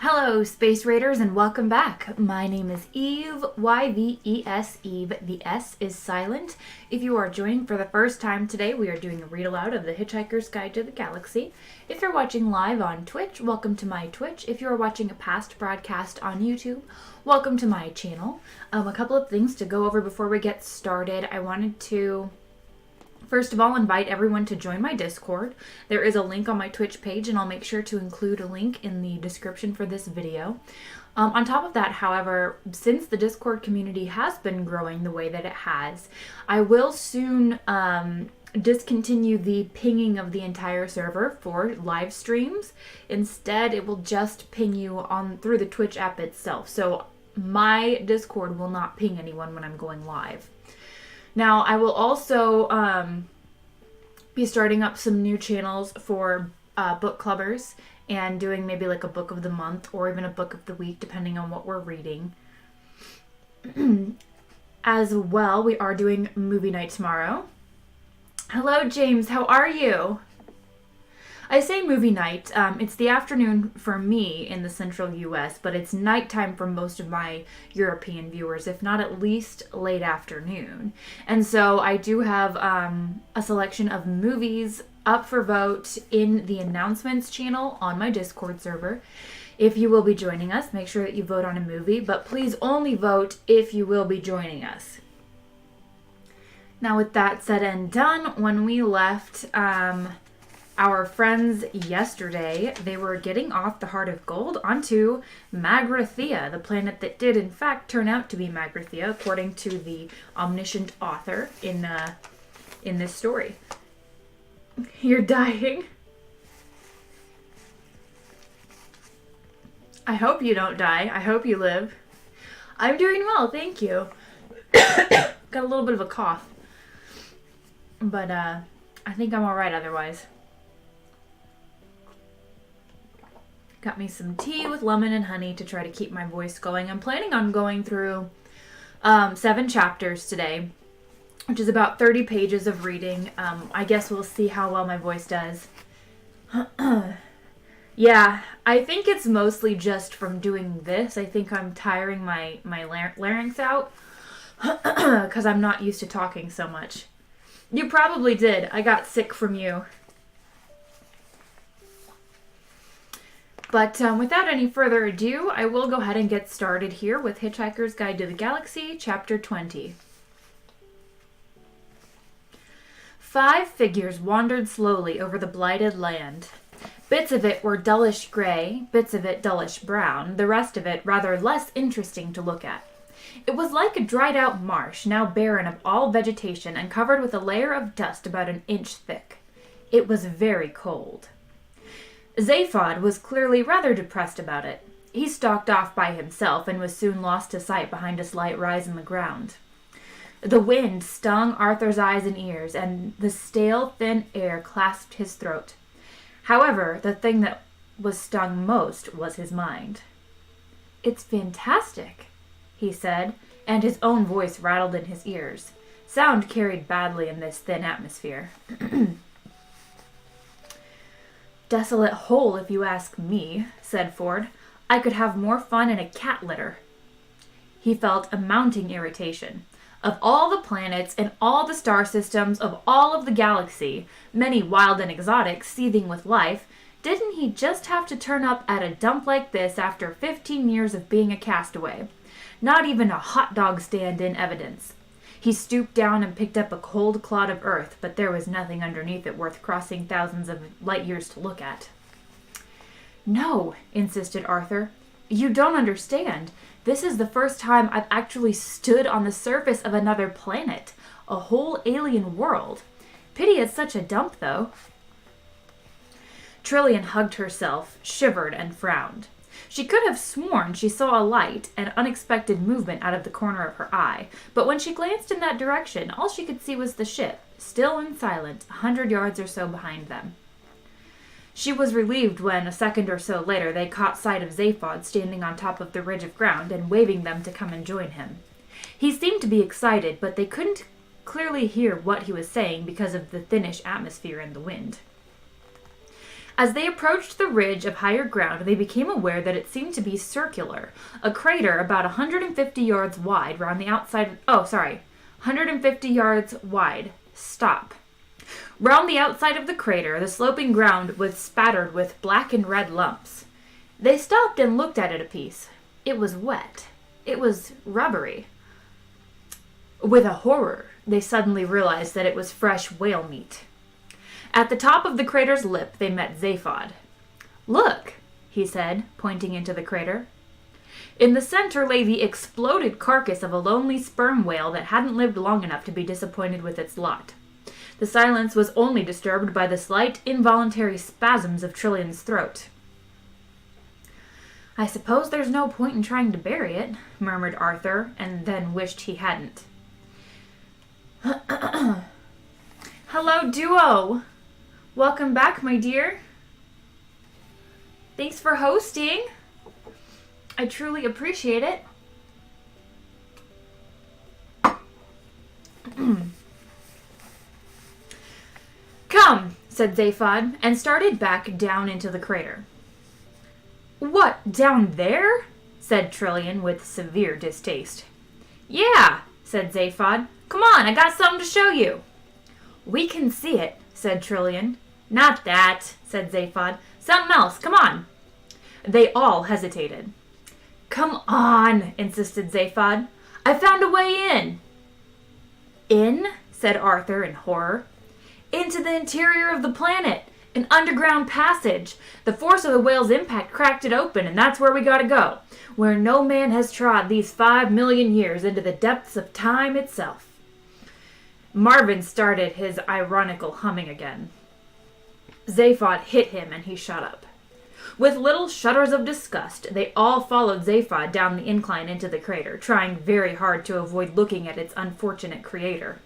Hello, Space Raiders, and welcome back. My name is Eve, Y-V-E-S, Eve. The S is silent. If you are joining for the first time today, we are doing a read-aloud of the Hitchhiker's Guide to the Galaxy. If you're watching live on Twitch, welcome to my Twitch. If you are watching a past broadcast on YouTube, welcome to my channel. A couple of things to go over before we get started. I wanted to first of all, invite everyone to join my Discord. There is a link on my Twitch page, and I'll make sure to include a link in the description for this video. On top of that, however, since the Discord community has been growing the way that it has, I will soon discontinue the pinging of the entire server for live streams. Instead, it will just ping you on through the Twitch app itself. So my Discord will not ping anyone when I'm going live. Now, I will also be starting up some new channels for book clubbers and doing maybe like a book of the month or even a book of the week, depending on what we're reading. As well, we are doing movie night tomorrow. Hello, James. How are you? I say movie night. It's the afternoon for me in the central U.S., but it's nighttime for most of my European viewers, if not at least late afternoon. And so I do have a selection of movies up for vote in the announcements channel on my Discord server. If you will be joining us, make sure that you vote on a movie, but please only vote if you will be joining us. Now, with that said and done, when we left our friends yesterday, they were getting off the Heart of Gold onto Magrathea, the planet that did in fact turn out to be Magrathea, according to the omniscient author in this story. You're dying. I hope you don't die. I hope you live. I'm doing well, thank you. Got a little bit of a cough, but I think I'm all right otherwise. Got me some tea with lemon and honey to try to keep my voice going. I'm planning on going through 7 chapters today, which is about 30 pages of reading. I guess we'll see how well my voice does. Yeah, I think it's mostly just from doing this. I think I'm tiring my larynx out because I'm not used to talking so much. You probably did. I got sick from you. But without any further ado, I will go ahead and get started here with Hitchhiker's Guide to the Galaxy, Chapter 20. 5 figures wandered slowly over the blighted land. Bits of it were dullish gray, bits of it dullish brown, the rest of it rather less interesting to look at. It was like a dried-out marsh, now barren of all vegetation and covered with a layer of dust about an inch thick. It was very cold. Zaphod was clearly rather depressed about it. He stalked off by himself and was soon lost to sight behind a slight rise in the ground. The wind stung Arthur's eyes and ears, and the stale, thin air clasped his throat. However, the thing that was stung most was his mind. "It's fantastic," he said, and his own voice rattled in his ears. Sound carried badly in this thin atmosphere. "Desolate hole, if you ask me," said Ford. "I could have more fun in a cat litter." He felt a mounting irritation. Of all the planets and all the star systems of all of the galaxy, many wild and exotic, seething with life, didn't he just have to turn up at a dump like this after 15 years of being a castaway? Not even a hot dog stand in evidence. He stooped down and picked up a cold clod of earth, but there was nothing underneath it worth crossing thousands of light years to look at. "No," insisted Arthur. "You don't understand. This is the first time I've actually stood on the surface of another planet, a whole alien world. Pity it's such a dump, though." Trillian hugged herself, shivered, and frowned. She could have sworn she saw a light and unexpected movement out of the corner of her eye, but when she glanced in that direction, all she could see was the ship, still and silent, 100 yards or so behind them. She was relieved when, a second or so later, they caught sight of Zaphod standing on top of the ridge of ground and waving them to come and join him. He seemed to be excited, but they couldn't clearly hear what he was saying because of the thinnish atmosphere and the wind. As they approached the ridge of higher ground, they became aware that it seemed to be circular, a crater about 150 yards wide round the outside. 150 yards wide. Stop. Round the outside of the crater, the sloping ground was spattered with black and red lumps. They stopped and looked at it a piece. It was wet. It was rubbery. With a horror, they suddenly realized that it was fresh whale meat. At the top of the crater's lip, they met Zaphod. "Look," he said, pointing into the crater. In the center lay the exploded carcass of a lonely sperm whale that hadn't lived long enough to be disappointed with its lot. The silence was only disturbed by the slight, involuntary spasms of Trillian's throat. "I suppose there's no point in trying to bury it," murmured Arthur, and then wished he hadn't. "Hello, duo! Welcome back, my dear. Thanks for hosting. I truly appreciate it." "Come," said Zaphod, and started back down into the crater. "What, down there?" said Trillian with severe distaste. "Yeah," said Zaphod. "Come on, I got something to show you." "We can see it," said Trillian. "Not that," said Zaphod. "Something else, come on." They all hesitated. "Come on," insisted Zaphod. "I found a way in." "In?" said Arthur in horror. "Into the interior of the planet. An underground passage. The force of the whale's impact cracked it open, and that's where we gotta go. Where no man has trod these 5 million years, into the depths of time itself." Marvin started his ironical humming again. Zaphod hit him, and he shut up. With little shudders of disgust, they all followed Zaphod down the incline into the crater, trying very hard to avoid looking at its unfortunate creator.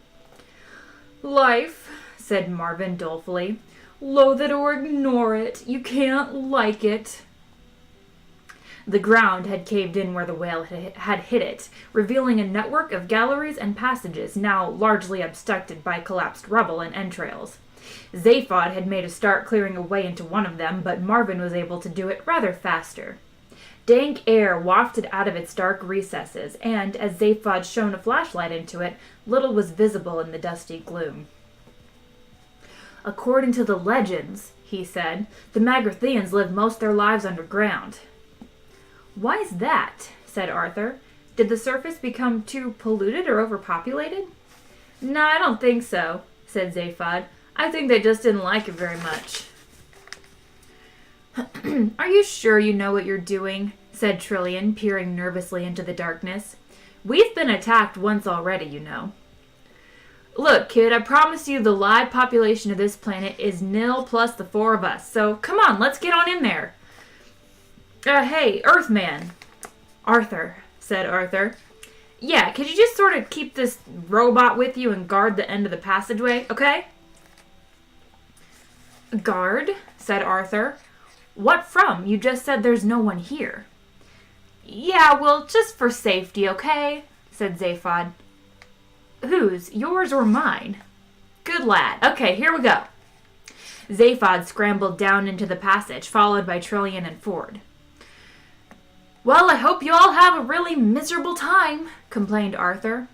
"Life," said Marvin dolefully. "Loathe it or ignore it. You can't like it." The ground had caved in where the whale had hit it, revealing a network of galleries and passages now largely obstructed by collapsed rubble and entrails. Zaphod had made a start clearing a way into one of them, but Marvin was able to do it rather faster. Dank air wafted out of its dark recesses, and as Zaphod shone a flashlight into it, little was visible in the dusty gloom. "According to the legends," he said, "the Magratheans live most their lives underground." "Why's that?" said Arthur. "Did the surface become too polluted or overpopulated?" "No, I don't think so," said Zaphod. "I think they just didn't like it very much." "Are you sure you know what you're doing?" said Trillian, peering nervously into the darkness. "We've been attacked once already, you know." "Look, kid, I promise you the live population of this planet is 0 plus the 4 of us, so come on, let's get on in there." Hey, Earthman." "Arthur," said Arthur. "Yeah, could you just sort of keep this robot with you and guard the end of the passageway, okay?" "Guard?" said Arthur. "What from? You just said there's no one here." "Yeah, well, just for safety, okay?" said Zaphod. "Whose? Yours or mine?" "Good lad. Okay, here we go." Zaphod scrambled down into the passage, followed by Trillian and Ford. "Well, I hope you all have a really miserable time," complained Arthur.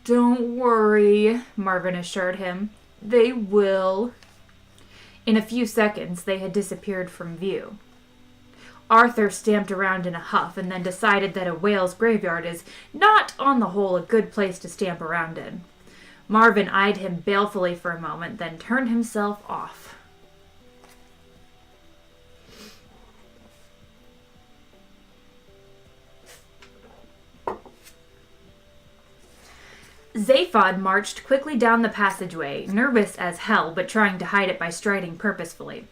"Don't worry," Marvin assured him. "They will." In a few seconds, they had disappeared from view. Arthur stamped around in a huff and then decided that a whale's graveyard is not, on the whole, a good place to stamp around in. Marvin eyed him balefully for a moment, then turned himself off. Zaphod marched quickly down the passageway, nervous as hell, but trying to hide it by striding purposefully.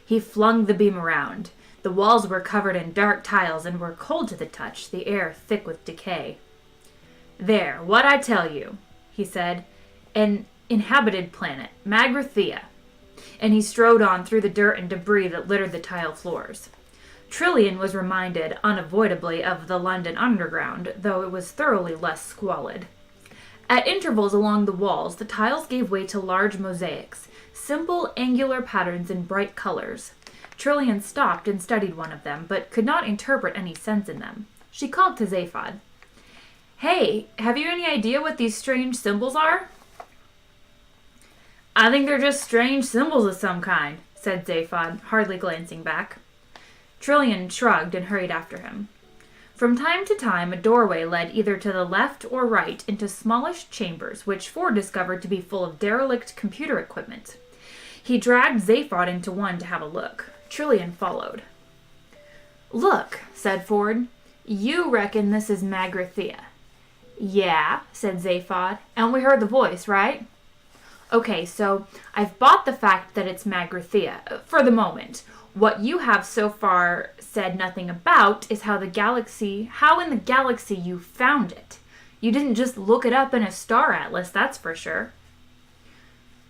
He flung the beam around. The walls were covered in dark tiles and were cold to the touch, the air thick with decay. "There, what'd I tell you?" he said. "An inhabited planet, Magrathea." And he strode on through the dirt and debris that littered the tile floors. Trillian was reminded, unavoidably, of the London Underground, though it was thoroughly less squalid. At intervals along the walls, the tiles gave way to large mosaics, simple angular patterns in bright colors. Trillian stopped and studied one of them, but could not interpret any sense in them. She called to Zaphod. Hey, have you any idea what these strange symbols are? I think they're just strange symbols of some kind, said Zaphod, hardly glancing back. Trillian shrugged and hurried after him. From time to time, a doorway led either to the left or right into smallish chambers, which Ford discovered to be full of derelict computer equipment. He dragged Zaphod into one to have a look. Trillian followed. Look, said Ford. You reckon this is Magrathea. Yeah, said Zaphod, and we heard the voice, right? Okay, so I've bought the fact that it's Magrathea, for the moment. What you have so far said nothing about is how in the galaxy you found it. You didn't just look it up in a star atlas, that's for sure.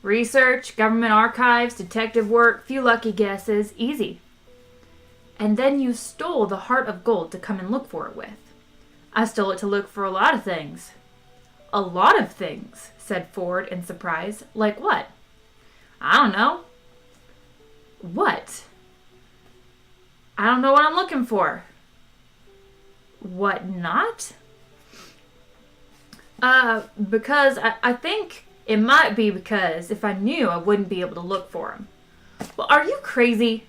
Research, government archives, detective work, few lucky guesses, easy. And then you stole the heart of gold to come and look for it with. I stole it to look for a lot of things. A lot of things, said Ford in surprise. Like what? I don't know. What? I don't know what I'm looking for. What not? Because I think it might be because if I knew, I wouldn't be able to look for him. Well, are you crazy?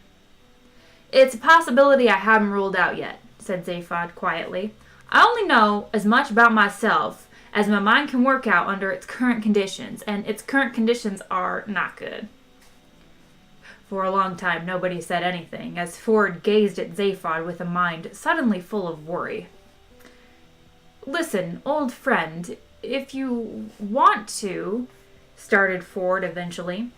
It's a possibility I haven't ruled out yet, said Zaphod quietly. I only know as much about myself as my mind can work out under its current conditions, and its current conditions are not good. For a long time, nobody said anything, as Ford gazed at Zaphod with a mind suddenly full of worry. Listen, old friend, if you want to, started Ford eventually.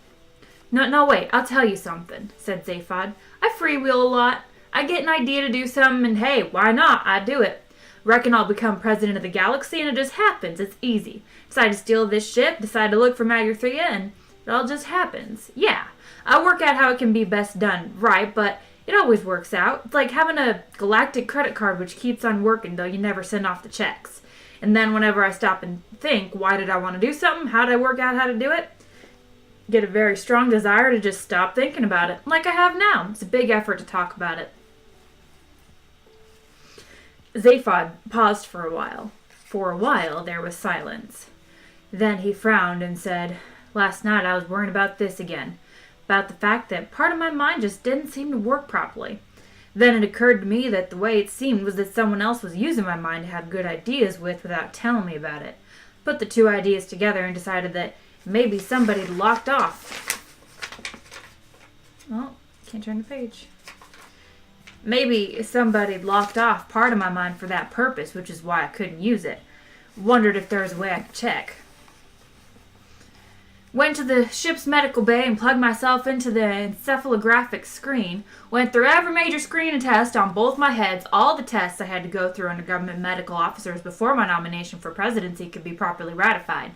No, wait, I'll tell you something, said Zaphod. I freewheel a lot. I get an idea to do something, and hey, why not? I do it. Reckon I'll become president of the galaxy, and it just happens. It's easy. Decide to steal this ship, decide to look for Magrathea, and it all just happens. Yeah, I work out how it can be best done right, but it always works out. It's like having a galactic credit card which keeps on working, though you never send off the checks. And then whenever I stop and think, why did I want to do something? How did I work out how to do it? Get a very strong desire to just stop thinking about it, like I have now. It's a big effort to talk about it. Zaphod paused for a while. For a while, there was silence. Then he frowned and said, Last night I was worrying about this again. About the fact that part of my mind just didn't seem to work properly. Then it occurred to me that the way it seemed was that someone else was using my mind to have good ideas with without telling me about it. Put the two ideas together and decided that maybe somebody locked off. Oh, can't turn the page. Maybe somebody locked off part of my mind for that purpose, which is why I couldn't use it. Wondered if there was a way I could check. Went to the ship's medical bay and plugged myself into the encephalographic screen. Went through every major screening test on both my heads, all the tests I had to go through under government medical officers before my nomination for presidency could be properly ratified.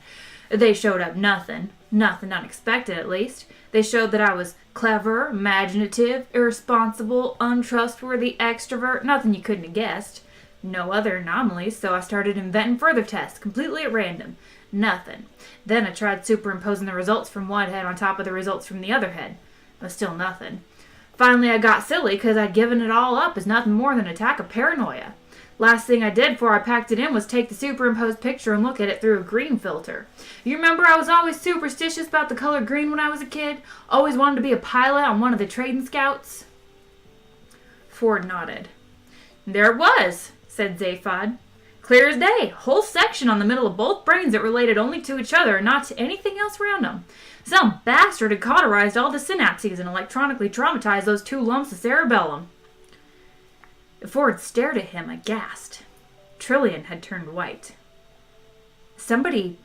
They showed up nothing unexpected at least. They showed that I was clever, imaginative, irresponsible, untrustworthy, extrovert, nothing you couldn't have guessed. No other anomalies, so I started inventing further tests, completely at random. Nothing. Then I tried superimposing the results from one head on top of the results from the other head. But still nothing. Finally I got silly because I'd given it all up as nothing more than an attack of paranoia. Last thing I did before I packed it in was take the superimposed picture and look at it through a green filter. You remember I was always superstitious about the color green when I was a kid? Always wanted to be a pilot on one of the trading scouts? Ford nodded. There it was, said Zaphod. Clear as day. Whole section on the middle of both brains that related only to each other and not to anything else around them. Some bastard had cauterized all the synapses and electronically traumatized those two lumps of cerebellum. Ford stared at him aghast. Trillian had turned white. Somebody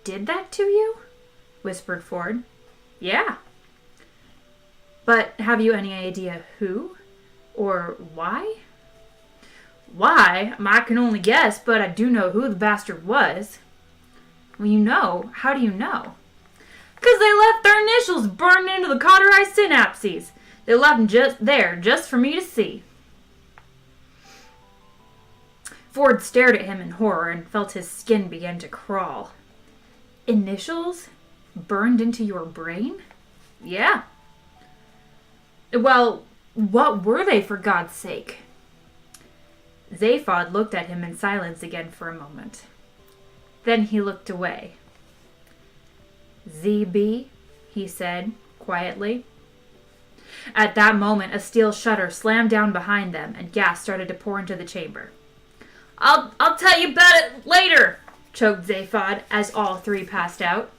did that to you? Whispered Ford. Yeah. But have you any idea who? Or why? Why? I can only guess, but I do know who the bastard was. Well, you know. How do you know? 'Cause they left their initials burned into the cauterized synapses. They left them just for me to see. Ford stared at him in horror and felt his skin begin to crawl. Initials? Burned into your brain? Yeah. Well, what were they, for God's sake? Zaphod looked at him in silence again for a moment. Then he looked away. ZB, he said, quietly. At that moment, a steel shutter slammed down behind them, and gas started to pour into the chamber. I'll tell you about it later, choked Zaphod as all three passed out.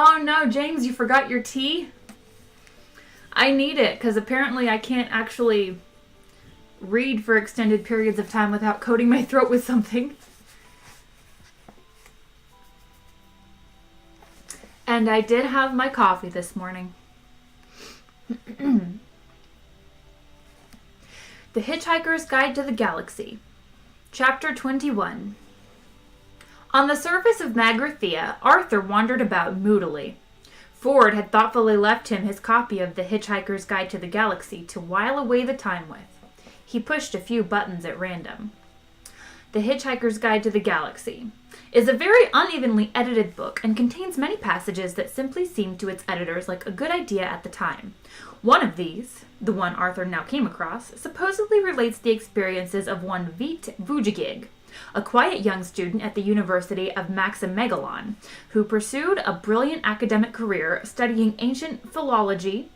Oh no, James, you forgot your tea? I need it, because apparently I can't actually read for extended periods of time without coating my throat with something. And I did have my coffee this morning. The Hitchhiker's Guide to the Galaxy. Chapter 21. On the surface of Magrathea, Arthur wandered about moodily. Ford had thoughtfully left him his copy of The Hitchhiker's Guide to the Galaxy to while away the time with. He pushed a few buttons at random. The Hitchhiker's Guide to the Galaxy is a very unevenly edited book and contains many passages that simply seemed to its editors like a good idea at the time. One of these, the one Arthur now came across, supposedly relates the experiences of one Vit Vujigig, a quiet young student at the University of Maximegalon, who pursued a brilliant academic career studying ancient philology,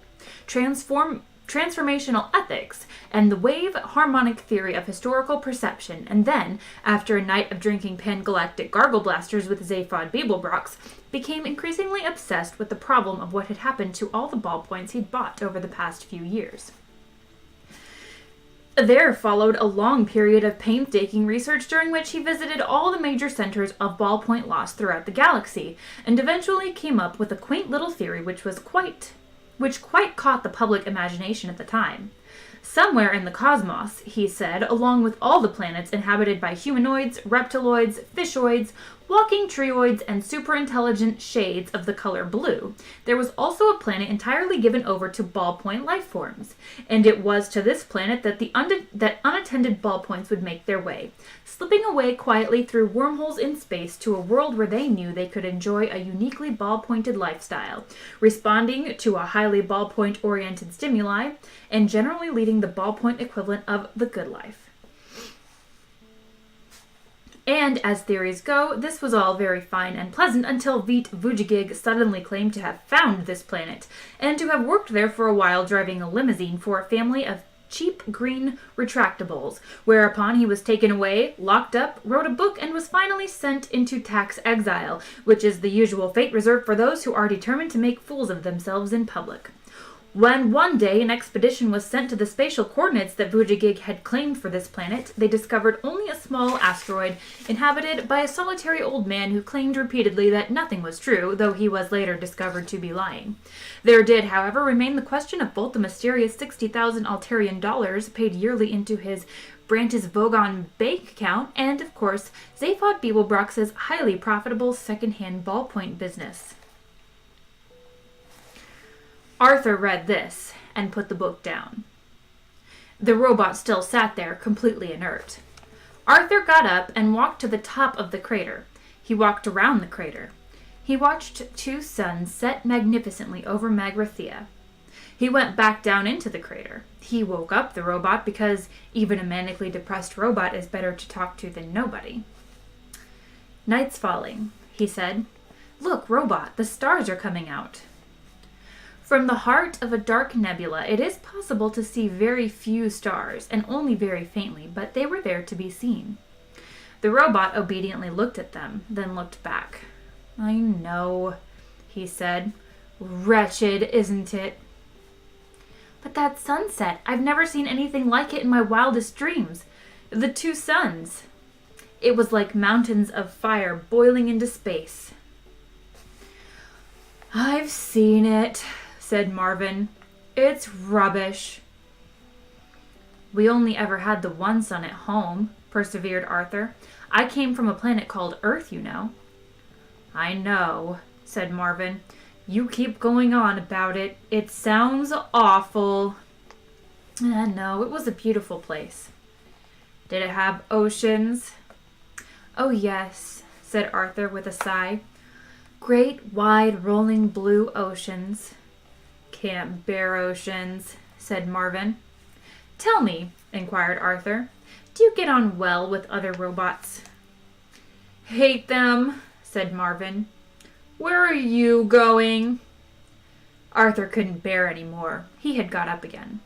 transformational ethics, and the wave harmonic theory of historical perception, and then, after a night of drinking pan-galactic gargle blasters with Zaphod Beeblebrox, became increasingly obsessed with the problem of what had happened to all the ballpoints he'd bought over the past few years. There followed a long period of painstaking research during which he visited all the major centers of ballpoint loss throughout the galaxy, and eventually came up with a quaint little theory which quite caught the public imagination at the time. Somewhere in the cosmos, he said, along with all the planets inhabited by humanoids, reptiloids, fishoids, walking treeoids, and superintelligent shades of the color blue, there was also a planet entirely given over to ballpoint life forms, and it was to this planet that that unattended ballpoints would make their way, slipping away quietly through wormholes in space to a world where they knew they could enjoy a uniquely ball-pointed lifestyle, responding to a highly ballpoint-oriented stimuli, and generally leading the ballpoint equivalent of the good life. And, as theories go, this was all very fine and pleasant until Vit Vujigig suddenly claimed to have found this planet, and to have worked there for a while driving a limousine for a family of cheap green retractables, whereupon he was taken away, locked up, wrote a book, and was finally sent into tax exile, which is the usual fate reserved for those who are determined to make fools of themselves in public. When one day an expedition was sent to the spatial coordinates that Vujigig had claimed for this planet, they discovered only a small asteroid inhabited by a solitary old man who claimed repeatedly that nothing was true, though he was later discovered to be lying. There did, however, remain the question of both the mysterious 60,000 Altarian dollars paid yearly into his Brantis Vogon bank account, and, of course, Zaphod Beeblebrox's highly profitable second-hand ballpoint business. Arthur read this, and put the book down. The robot still sat there, completely inert. Arthur got up and walked to the top of the crater. He walked around the crater. He watched two suns set magnificently over Magrathea. He went back down into the crater. He woke up the robot because even a manically depressed robot is better to talk to than nobody. "Night's falling," he said. "Look, robot, the stars are coming out." From the heart of a dark nebula, it is possible to see very few stars, and only very faintly, but they were there to be seen. The robot obediently looked at them, then looked back. "I know," he said. "Wretched, isn't it?" "But that sunset, I've never seen anything like it in my wildest dreams. The two suns. It was like mountains of fire boiling into space." "I've seen it," said Marvin. "It's rubbish." "We only ever had the one sun at home," persevered Arthur. "I came from a planet called Earth, you know." "I know," said Marvin. "You keep going on about it. It sounds awful." No, it was a beautiful place. Did it have oceans? Oh, yes, said Arthur with a sigh. Great, wide, rolling blue oceans. Can't bear oceans, said Marvin. Tell me, inquired Arthur, do you get on well with other robots? Hate them, said Marvin. Where are you going? Arthur couldn't bear any more. He had got up again.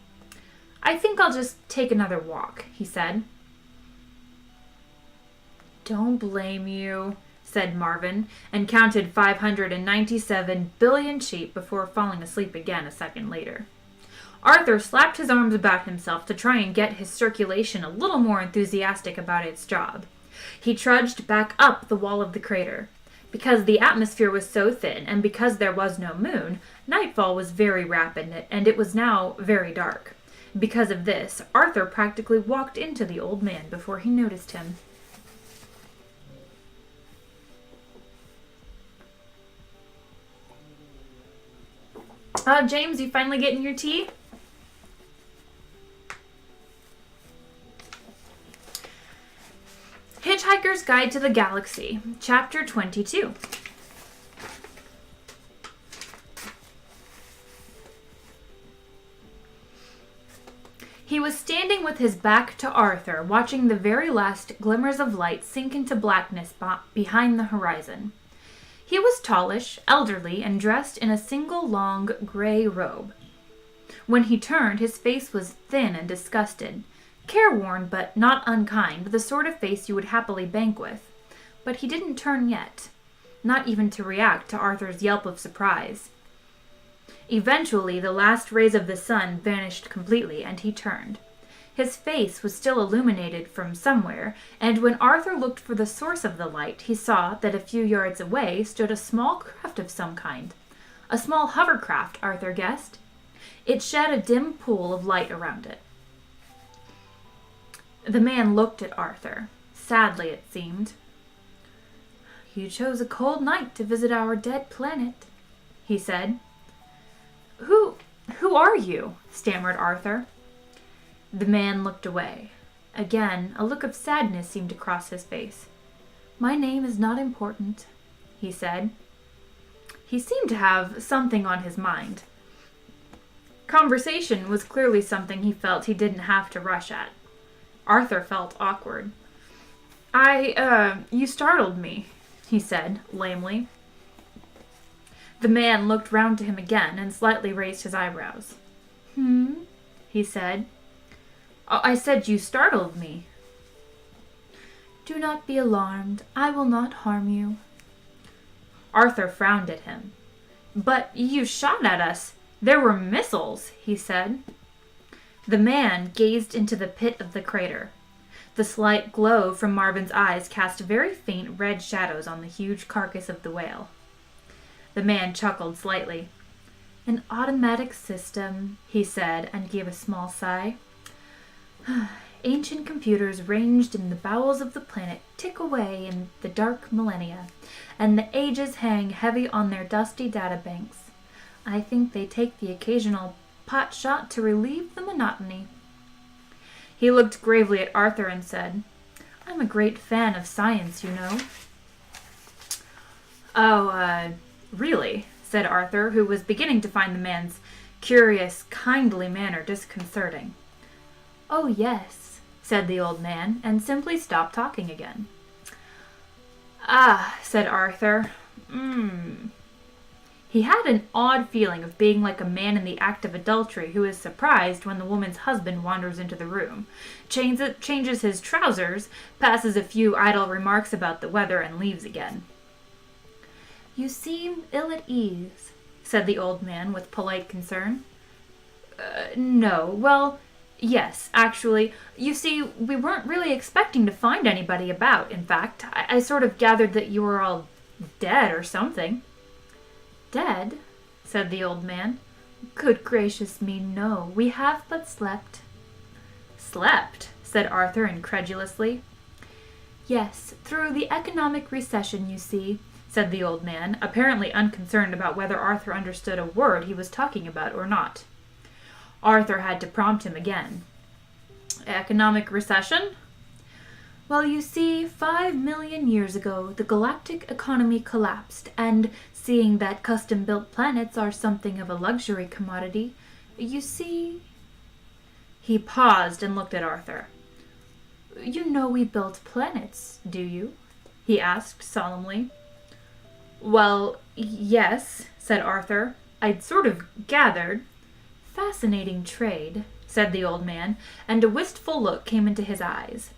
I think I'll just take another walk, he said. Don't blame you, said Marvin, and counted 597 billion sheep before falling asleep again a second later. Arthur slapped his arms about himself to try and get his circulation a little more enthusiastic about its job. He trudged back up the wall of the crater. Because the atmosphere was so thin, and because there was no moon, nightfall was very rapid, and it was now very dark. Because of this, Arthur practically walked into the old man before he noticed him. James, you finally getting your tea? Hitchhiker's Guide to the Galaxy, Chapter 22. He was standing with his back to Arthur, watching the very last glimmers of light sink into blackness behind the horizon. He was tallish, elderly, and dressed in a single long gray robe. When he turned, his face was thin and disgusted, careworn but not unkind, the sort of face you would happily bank with. But he didn't turn yet, not even to react to Arthur's yelp of surprise. Eventually, the last rays of the sun vanished completely, and he turned. His face was still illuminated from somewhere, and when Arthur looked for the source of the light, he saw that a few yards away stood a small craft of some kind. A small hovercraft, Arthur guessed. It shed a dim pool of light around it. The man looked at Arthur, sadly it seemed. You chose a cold night to visit our dead planet, he said. Who are you? Stammered Arthur. The man looked away. Again, a look of sadness seemed to cross his face. My name is not important, he said. He seemed to have something on his mind. Conversation was clearly something he felt he didn't have to rush at. Arthur felt awkward. You startled me, he said, lamely. The man looked round to him again and slightly raised his eyebrows. He said. I said you startled me. Do not be alarmed. I will not harm you. Arthur frowned at him. But you shot at us. There were missiles, he said. The man gazed into the pit of the crater. The slight glow from Marvin's eyes cast very faint red shadows on the huge carcass of the whale. The man chuckled slightly. An automatic system, he said, and gave a small sigh. Ancient computers ranged in the bowels of the planet tick away in the dark millennia, and the ages hang heavy on their dusty databanks. I think they take the occasional pot shot to relieve the monotony. He looked gravely at Arthur and said, I'm a great fan of science, you know. Oh, really? Said Arthur, who was beginning to find the man's curious, kindly manner disconcerting. Oh, yes, said the old man, and simply stopped talking again. Ah, said Arthur. He had an odd feeling of being like a man in the act of adultery who is surprised when the woman's husband wanders into the room, changes his trousers, passes a few idle remarks about the weather, and leaves again. You seem ill at ease, said the old man with polite concern. No, well, yes, actually. You see, we weren't really expecting to find anybody about, in fact. I sort of gathered that you were all dead or something. Dead? Said the old man. Good gracious me, no. We have but slept. Slept? Said Arthur incredulously. Yes, through the economic recession, you see, said the old man, apparently unconcerned about whether Arthur understood a word he was talking about or not. Arthur had to prompt him again. Economic recession? Well, you see, 5 million years ago, the galactic economy collapsed, and seeing that custom-built planets are something of a luxury commodity, you see... He paused and looked at Arthur. You know we built planets, do you? He asked solemnly. Well, yes, said Arthur. I'd sort of gathered. Fascinating trade, said the old man, and a wistful look came into his eyes.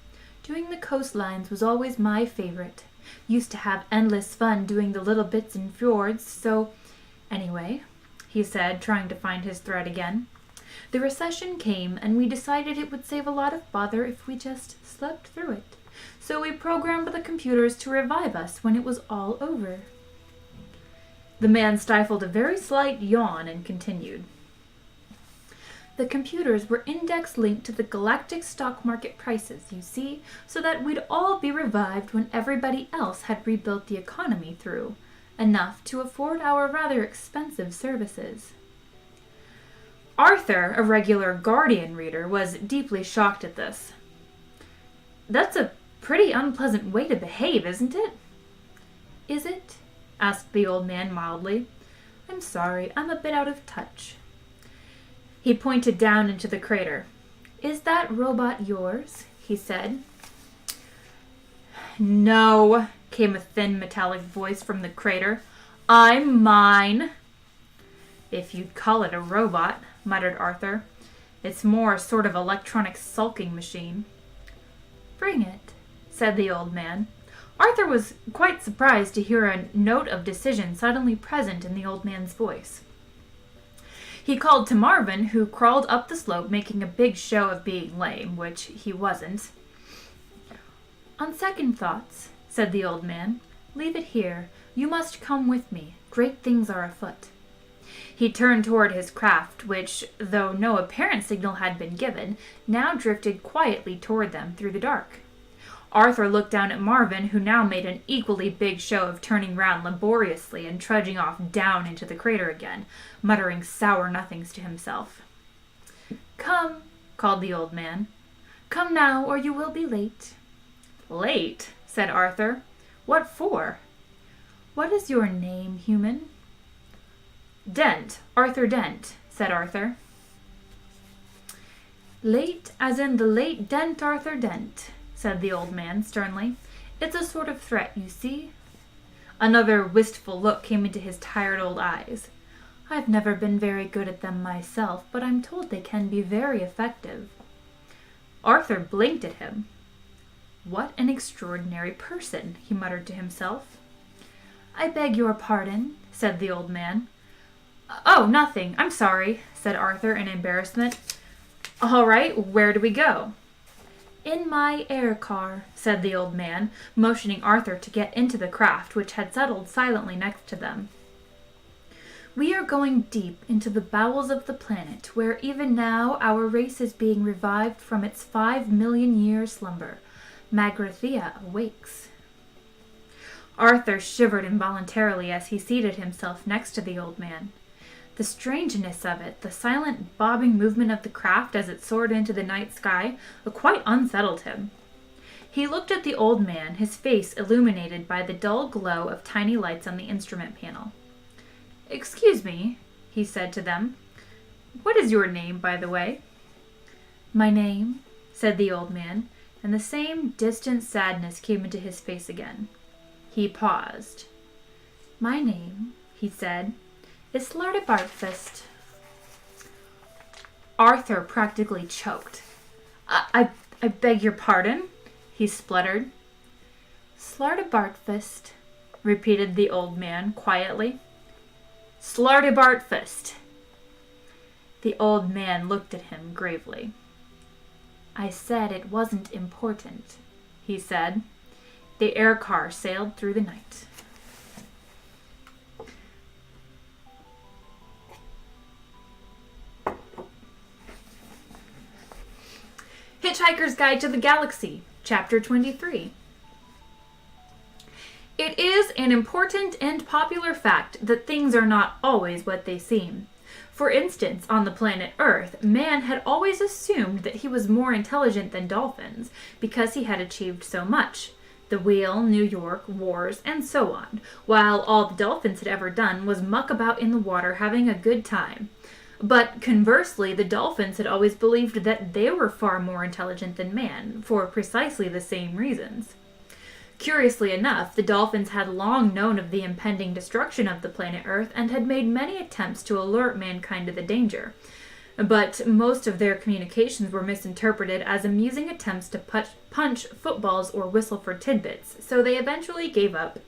Doing the coastlines was always my favorite. Used to have endless fun doing the little bits in fjords, so... Anyway, he said, trying to find his thread again. The recession came, and we decided it would save a lot of bother if we just slept through it. So we programmed the computers to revive us when it was all over. The man stifled a very slight yawn and continued. The computers were index-linked to the galactic stock market prices, you see, so that we'd all be revived when everybody else had rebuilt the economy through, enough to afford our rather expensive services. Arthur, a regular Guardian reader, was deeply shocked at this. That's a pretty unpleasant way to behave, isn't it? Is it? Asked the old man mildly. I'm sorry, I'm a bit out of touch. He pointed down into the crater. Is that robot yours? He said. No, came a thin metallic voice from the crater. I'm mine. If you'd call it a robot, muttered Arthur. It's more a sort of electronic sulking machine. Bring it, said the old man. Arthur was quite surprised to hear a note of decision suddenly present in the old man's voice. He called to Marvin, who crawled up the slope making a big show of being lame, which he wasn't. On second thoughts, said the old man, leave it here. You must come with me. Great things are afoot. He turned toward his craft, which, though no apparent signal had been given, now drifted quietly toward them through the dark. Arthur looked down at Marvin, who now made an equally big show of turning round laboriously and trudging off down into the crater again, muttering sour nothings to himself. Come, called the old man. Come now, or you will be late. Late, said Arthur. What for? What is your name, human? Dent, Arthur Dent, said Arthur. Late as in the late Dent Arthur Dent, said the old man sternly. It's a sort of threat, you see. Another wistful look came into his tired old eyes. I've never been very good at them myself, but I'm told they can be very effective. Arthur blinked at him. What an extraordinary person, he muttered to himself. I beg your pardon, said the old man. Oh, nothing. I'm sorry, said Arthur in embarrassment. All right, where do we go? In my air car, said the old man, motioning Arthur to get into the craft, which had settled silently next to them. We are going deep into the bowels of the planet, where even now our race is being revived from its 5 million year slumber. Magrathea awakes. Arthur shivered involuntarily as he seated himself next to the old man. The strangeness of it, the silent bobbing movement of the craft as it soared into the night sky, quite unsettled him. He looked at the old man, his face illuminated by the dull glow of tiny lights on the instrument panel. Excuse me, he said to them. What is your name, by the way? My name, said the old man, and the same distant sadness came into his face again. He paused. My name, he said, is Slartibartfist. Arthur practically choked. I beg your pardon, he spluttered. Slartibartfist, repeated the old man quietly. Slartibartfist. The old man looked at him gravely. I said it wasn't important, he said. The air car sailed through the night. Hitchhiker's Guide to the Galaxy, Chapter 23. It is an important and popular fact that things are not always what they seem. For instance, on the planet Earth, man had always assumed that he was more intelligent than dolphins because he had achieved so much. The wheel, New York, wars, and so on, while all the dolphins had ever done was muck about in the water having a good time. But conversely, the dolphins had always believed that they were far more intelligent than man, for precisely the same reasons. Curiously enough, the dolphins had long known of the impending destruction of the planet Earth and had made many attempts to alert mankind to the danger. But most of their communications were misinterpreted as amusing attempts to punch footballs or whistle for tidbits, so they eventually gave up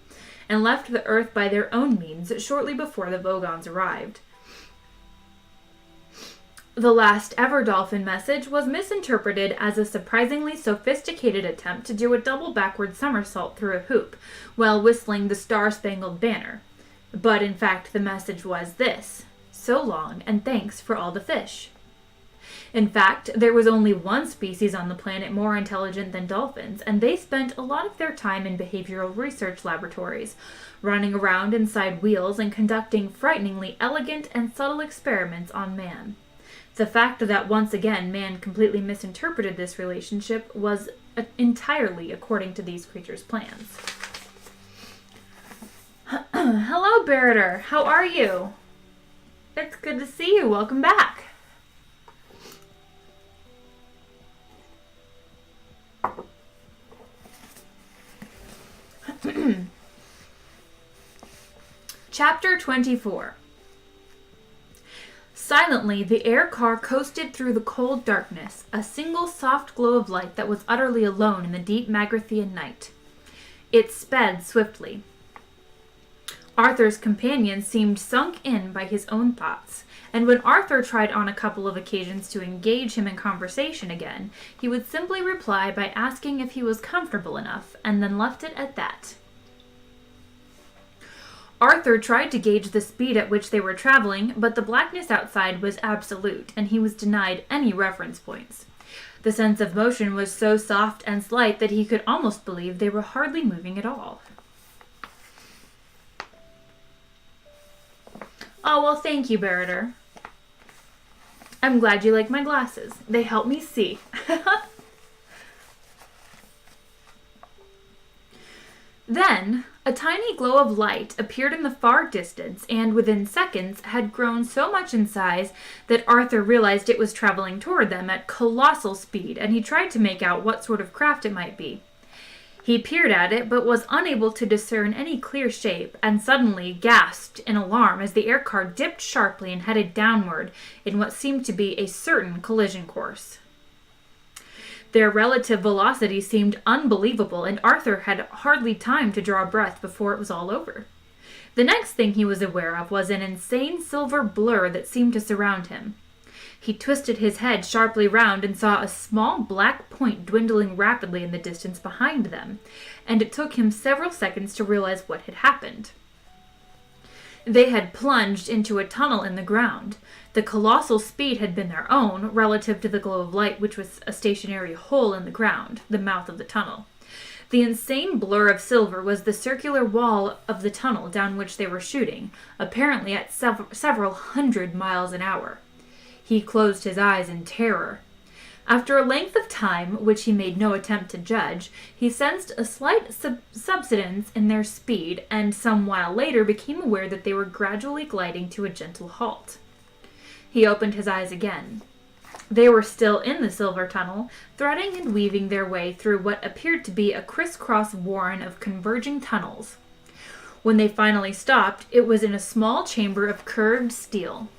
and left the Earth by their own means shortly before the Vogons arrived. The last ever dolphin message was misinterpreted as a surprisingly sophisticated attempt to do a double backward somersault through a hoop while whistling the Star-Spangled Banner. But in fact, the message was this: "So long, and thanks for all the fish." In fact, there was only one species on the planet more intelligent than dolphins, and they spent a lot of their time in behavioral research laboratories, running around inside wheels and conducting frighteningly elegant and subtle experiments on man. The fact that once again man completely misinterpreted this relationship was entirely according to these creatures' plans. Hello, Barretter. How are you? It's good to see you. Welcome back. Chapter 24. Silently, the air car coasted through the cold darkness, a single soft glow of light that was utterly alone in the deep Magrathean night. It sped swiftly. Arthur's companion seemed sunk in by his own thoughts, and when Arthur tried on a couple of occasions to engage him in conversation again, he would simply reply by asking if he was comfortable enough, and then left it at that. Arthur tried to gauge the speed at which they were traveling, but the blackness outside was absolute, and he was denied any reference points. The sense of motion was so soft and slight that he could almost believe they were hardly moving at all. Oh, well, thank you, Barretter. I'm glad you like my glasses. They help me see. Then, a tiny glow of light appeared in the far distance and within seconds had grown so much in size that Arthur realized it was traveling toward them at colossal speed, and he tried to make out what sort of craft it might be. He peered at it but was unable to discern any clear shape, and suddenly gasped in alarm as the air car dipped sharply and headed downward in what seemed to be a certain collision course. Their relative velocity seemed unbelievable, and Arthur had hardly time to draw breath before it was all over. The next thing he was aware of was an insane silver blur that seemed to surround him. He twisted his head sharply round and saw a small black point dwindling rapidly in the distance behind them, and it took him several seconds to realize what had happened. They had plunged into a tunnel in the ground. The colossal speed had been their own, relative to the glow of light, which was a stationary hole in the ground, the mouth of the tunnel. The insane blur of silver was the circular wall of the tunnel down which they were shooting, apparently at several hundred miles an hour. He closed his eyes in terror. After a length of time, which he made no attempt to judge, he sensed a slight subsidence in their speed, and some while later became aware that they were gradually gliding to a gentle halt. He opened his eyes again. They were still in the silver tunnel, threading and weaving their way through what appeared to be a crisscross warren of converging tunnels. When they finally stopped, it was in a small chamber of curved steel.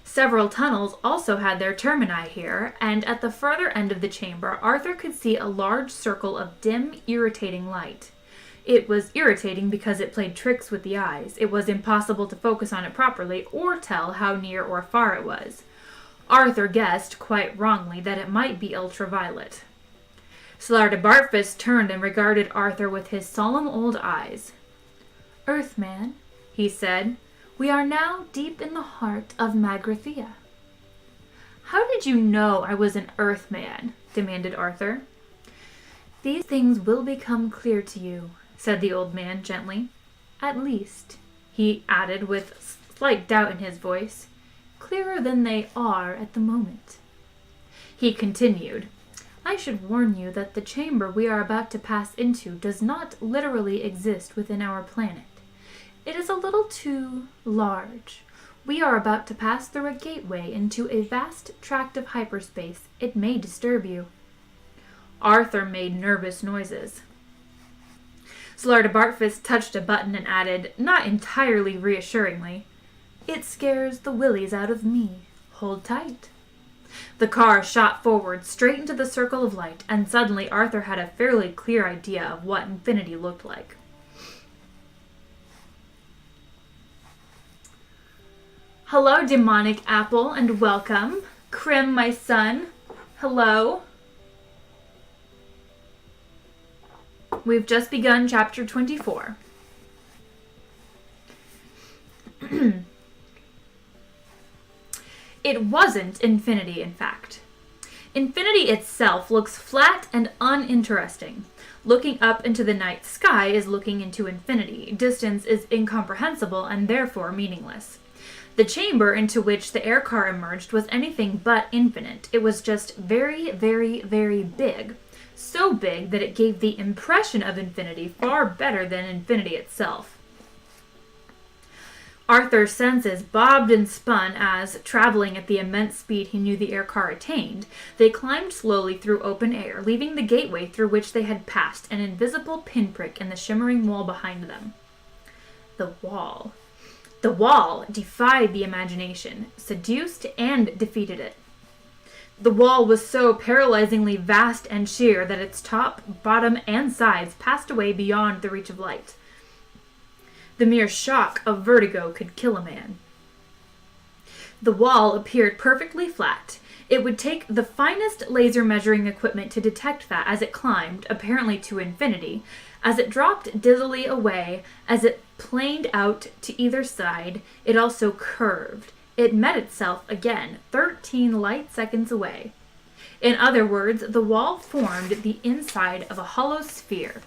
Several tunnels also had their termini here, and at the further end of the chamber, Arthur could see a large circle of dim, irritating light. It was irritating because it played tricks with the eyes. It was impossible to focus on it properly or tell how near or far it was. Arthur guessed, quite wrongly, that it might be ultraviolet. Slartibartfus turned and regarded Arthur with his solemn old eyes. "Earthman," he said, "we are now deep in the heart of Magrathea." "How did you know I was an Earthman?" demanded Arthur. "These things will become clear to you," said the old man gently. "At least," he added with slight doubt in his voice. "Clearer than they are at the moment." He continued, "I should warn you that the chamber we are about to pass into does not literally exist within our planet. It is a little too large. We are about to pass through a gateway into a vast tract of hyperspace. It may disturb you." Arthur made nervous noises. Slartibartfast touched a button and added, not entirely reassuringly, "It scares the willies out of me. Hold tight." The car shot forward straight into the circle of light, and suddenly Arthur had a fairly clear idea of what infinity looked like. "Hello, demonic apple, and welcome. Krim, my son. Hello." We've just begun chapter 24. It wasn't infinity, in fact. Infinity itself looks flat and uninteresting. Looking up into the night sky is looking into infinity. Distance is incomprehensible and therefore meaningless. The chamber into which the air car emerged was anything but infinite. It was just very, very, very big. So big that it gave the impression of infinity far better than infinity itself. Arthur's senses bobbed and spun as, traveling at the immense speed he knew the air car attained, they climbed slowly through open air, leaving the gateway through which they had passed an invisible pinprick in the shimmering wall behind them. The wall. The wall defied the imagination, seduced and defeated it. The wall was so paralyzingly vast and sheer that its top, bottom, and sides passed away beyond the reach of light. The mere shock of vertigo could kill a man. The wall appeared perfectly flat. It would take the finest laser measuring equipment to detect that as it climbed, apparently to infinity. As it dropped dizzily away, as it planed out to either side, it also curved. It met itself again, 13 light seconds away. In other words, the wall formed the inside of a hollow sphere,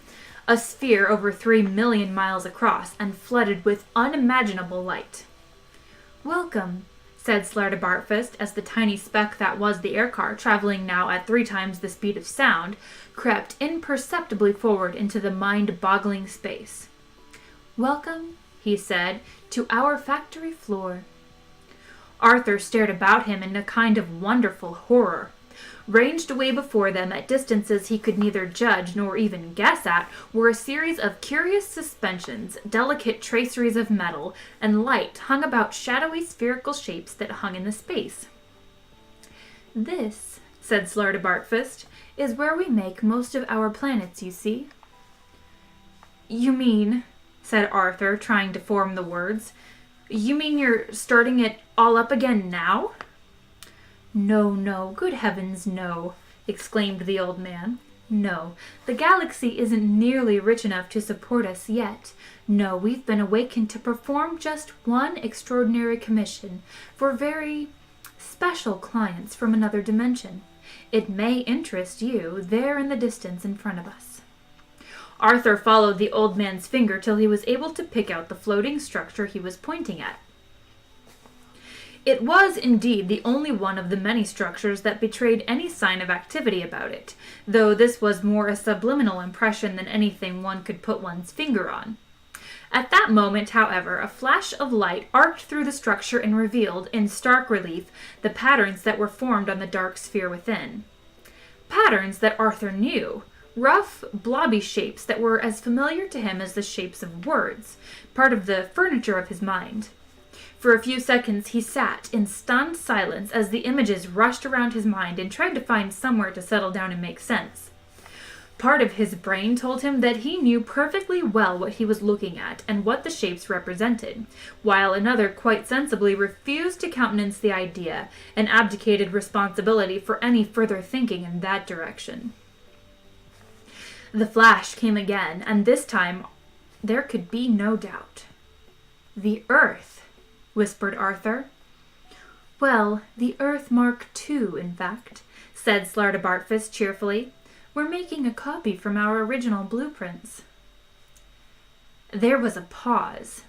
a sphere over 3 million miles across and flooded with unimaginable light. "Welcome," said Slartibartfast as the tiny speck that was the air car, traveling now at 3 times the speed of sound, crept imperceptibly forward into the mind-boggling space. "Welcome," he said, "to our factory floor." Arthur stared about him in a kind of wonderful horror. Ranged away before them at distances he could neither judge nor even guess at were a series of curious suspensions, delicate traceries of metal, and light hung about shadowy spherical shapes that hung in the space. "This," said Slartibartfast, "is where we make most of our planets, you see." "You mean," said Arthur, trying to form the words, "you mean you're starting it all up again now?" "No, no, good heavens, no," exclaimed the old man. "No, the galaxy isn't nearly rich enough to support us yet. No, we've been awakened to perform just one extraordinary commission for very special clients from another dimension. It may interest you, there in the distance in front of us." Arthur followed the old man's finger till he was able to pick out the floating structure he was pointing at. It was, indeed, the only one of the many structures that betrayed any sign of activity about it, though this was more a subliminal impression than anything one could put one's finger on. At that moment, however, a flash of light arced through the structure and revealed, in stark relief, the patterns that were formed on the dark sphere within. Patterns that Arthur knew. Rough, blobby shapes that were as familiar to him as the shapes of words, part of the furniture of his mind. For a few seconds he sat in stunned silence as the images rushed around his mind and tried to find somewhere to settle down and make sense. Part of his brain told him that he knew perfectly well what he was looking at and what the shapes represented, while another quite sensibly refused to countenance the idea and abdicated responsibility for any further thinking in that direction. The flash came again, and this time there could be no doubt. "The Earth," whispered Arthur. "Well, the Earth Mark II, in fact," said Slartibartfast cheerfully. "We're making a copy from our original blueprints." There was a pause.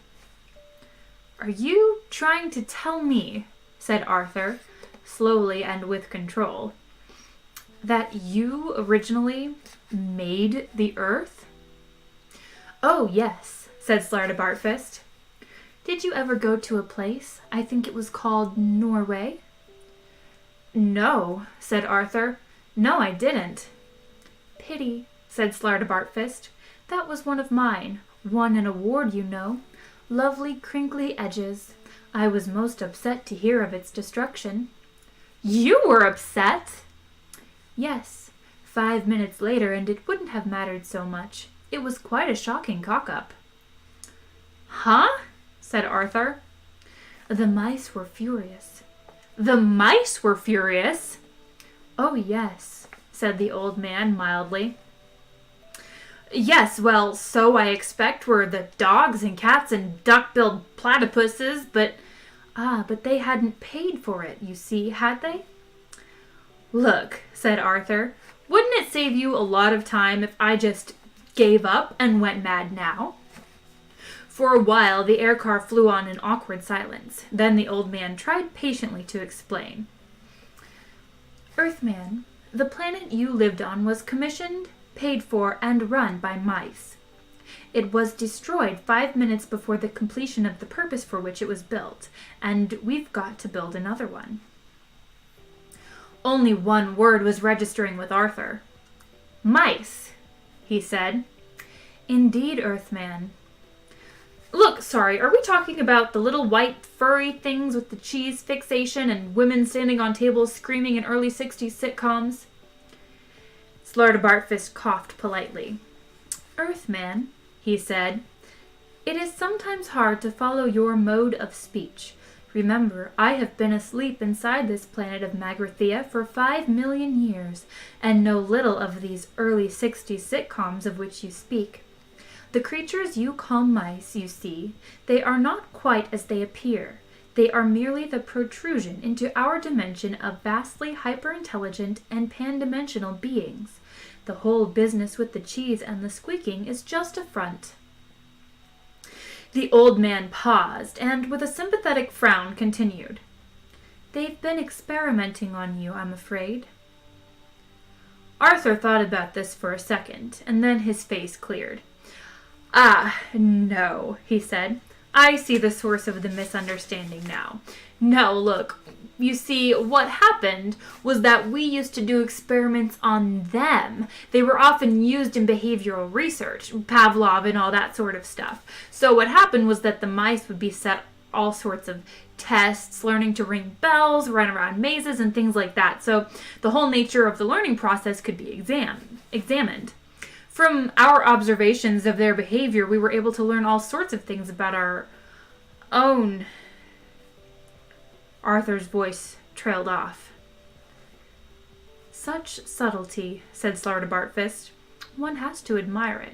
Are you trying to tell me, said Arthur, slowly and with control, that you originally made the earth? Oh, yes, said Slartibartfast. Did you ever go to a place, I think it was called Norway? No, said Arthur. No, I didn't. Pity, said Slartibartfast. That was one of mine. Won an award, you know. Lovely crinkly edges. I was most upset to hear of its destruction. You were upset? Yes. 5 minutes later, and it wouldn't have mattered so much. It was quite a shocking cock-up. Huh? Said Arthur. The mice were furious. The mice were furious? Oh, yes, said the old man mildly. Yes, well, so I expect were the dogs and cats and duck-billed platypuses, but they hadn't paid for it, you see, had they? Look, said Arthur, wouldn't it save you a lot of time if I just gave up and went mad now? For a while, the air car flew on in awkward silence. Then the old man tried patiently to explain. Earthman, the planet you lived on was commissioned, paid for, and run by mice. It was destroyed 5 minutes before the completion of the purpose for which it was built, and we've got to build another one. Only one word was registering with Arthur. Mice, he said. Indeed, Earthman. Look, sorry, are we talking about the little white furry things with the cheese fixation and women standing on tables screaming in early 60s sitcoms? Slartibartfast coughed politely. Earthman, he said, it is sometimes hard to follow your mode of speech. Remember, I have been asleep inside this planet of Magrathea for 5 million years, and know little of these early 60s sitcoms of which you speak. The creatures you call mice, you see, they are not quite as they appear. They are merely the protrusion into our dimension of vastly hyper-intelligent and pan-dimensional beings. The whole business with the cheese and the squeaking is just a front. The old man paused, and with a sympathetic frown continued. They've been experimenting on you, I'm afraid. Arthur thought about this for a second, and then his face cleared. Ah, no, he said. I see the source of the misunderstanding now. No, look, you see, what happened was that we used to do experiments on them. They were often used in behavioral research, Pavlov and all that sort of stuff. So what happened was that the mice would be set all sorts of tests, learning to ring bells, run around mazes, and things like that. So the whole nature of the learning process could be examined. From our observations of their behavior, we were able to learn all sorts of things about our own. Arthur's voice trailed off. Such subtlety, said Slartibartfast. One has to admire it.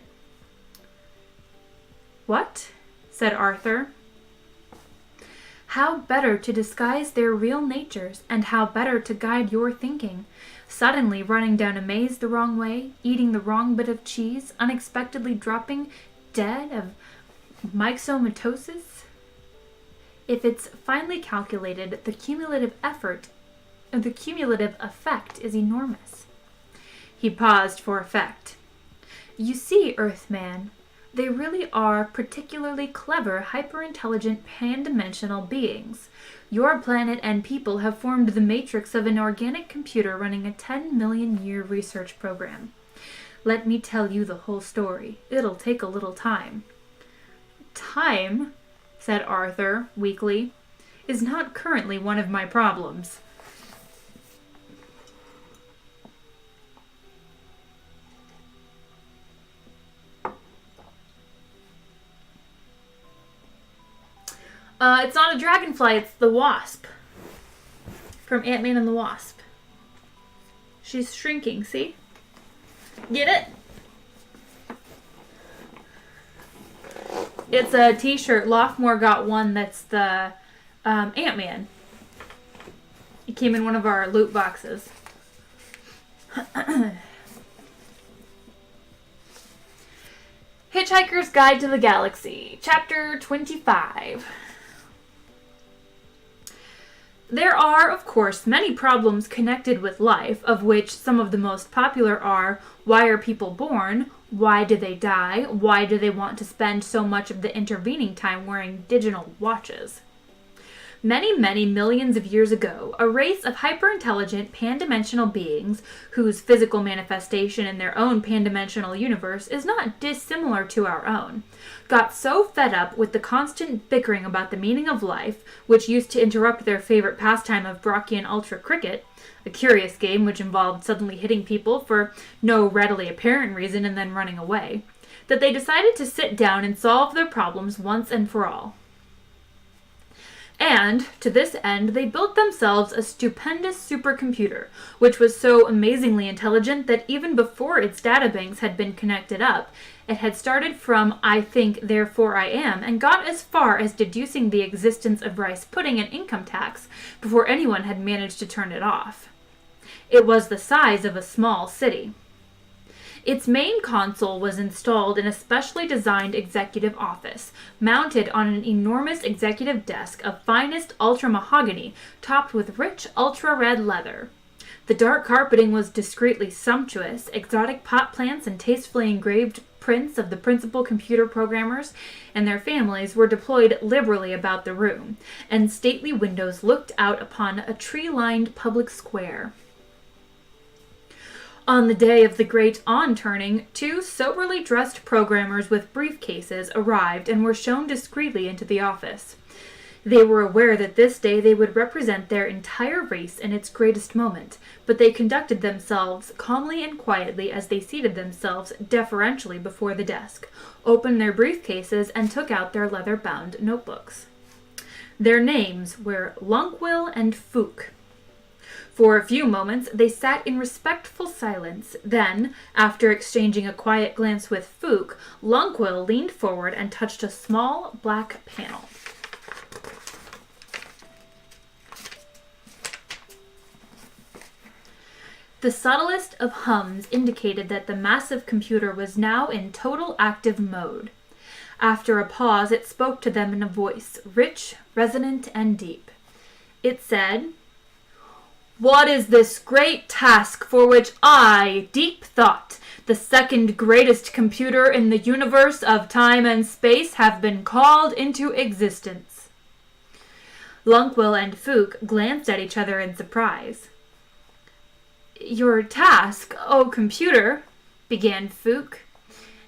What? Said Arthur. How better to disguise their real natures, and how better to guide your thinking. Suddenly running down a maze the wrong way, eating the wrong bit of cheese, unexpectedly dropping dead of myxomatosis? If it's finely calculated, the cumulative effect is enormous. He paused for effect. You see, Earthman, they really are particularly clever, hyper-intelligent, pan-dimensional beings. Your planet and people have formed the matrix of an organic computer running a 10-million-year research program. Let me tell you the whole story. It'll take a little time. Time, said Arthur weakly, is not currently one of my problems. It's not a dragonfly, it's the wasp. From Ant-Man and the Wasp. She's shrinking, see? Get it? It's a t-shirt. Lophmore got one that's the Ant-Man. It came in one of our loot boxes. Hitchhiker's Guide to the Galaxy, Chapter 25. There are, of course, many problems connected with life, of which some of the most popular are: why are people born? Why do they die? Why do they want to spend so much of the intervening time wearing digital watches? Many, many millions of years ago, a race of hyper-intelligent pan-dimensional beings, whose physical manifestation in their own pan-dimensional universe is not dissimilar to our own, got so fed up with the constant bickering about the meaning of life, which used to interrupt their favorite pastime of Brocchian Ultra Cricket, a curious game which involved suddenly hitting people for no readily apparent reason and then running away, that they decided to sit down and solve their problems once and for all. And, to this end, they built themselves a stupendous supercomputer, which was so amazingly intelligent that even before its databanks had been connected up, it had started from "I think, therefore I am," and got as far as deducing the existence of rice pudding and income tax before anyone had managed to turn it off. It was the size of a small city. Its main console was installed in a specially designed executive office, mounted on an enormous executive desk of finest ultra mahogany, topped with rich ultra-red leather. The dark carpeting was discreetly sumptuous. Exotic pot plants and tastefully engraved prints of the principal computer programmers and their families were deployed liberally about the room, and stately windows looked out upon a tree-lined public square. On the day of the great on-turning, 2 soberly dressed programmers with briefcases arrived and were shown discreetly into the office. They were aware that this day they would represent their entire race in its greatest moment, but they conducted themselves calmly and quietly as they seated themselves deferentially before the desk, opened their briefcases, and took out their leather-bound notebooks. Their names were Lunkwil and Fook. For a few moments, they sat in respectful silence. Then, after exchanging a quiet glance with Fook, Lunkwil leaned forward and touched a small black panel. The subtlest of hums indicated that the massive computer was now in total active mode. After a pause, it spoke to them in a voice, rich, resonant, and deep. It said, "What is this great task for which I, Deep Thought, the second greatest computer in the universe of time and space, have been called into existence?" Lunkwil and Fook glanced at each other in surprise. "Your task, oh computer," began Fook.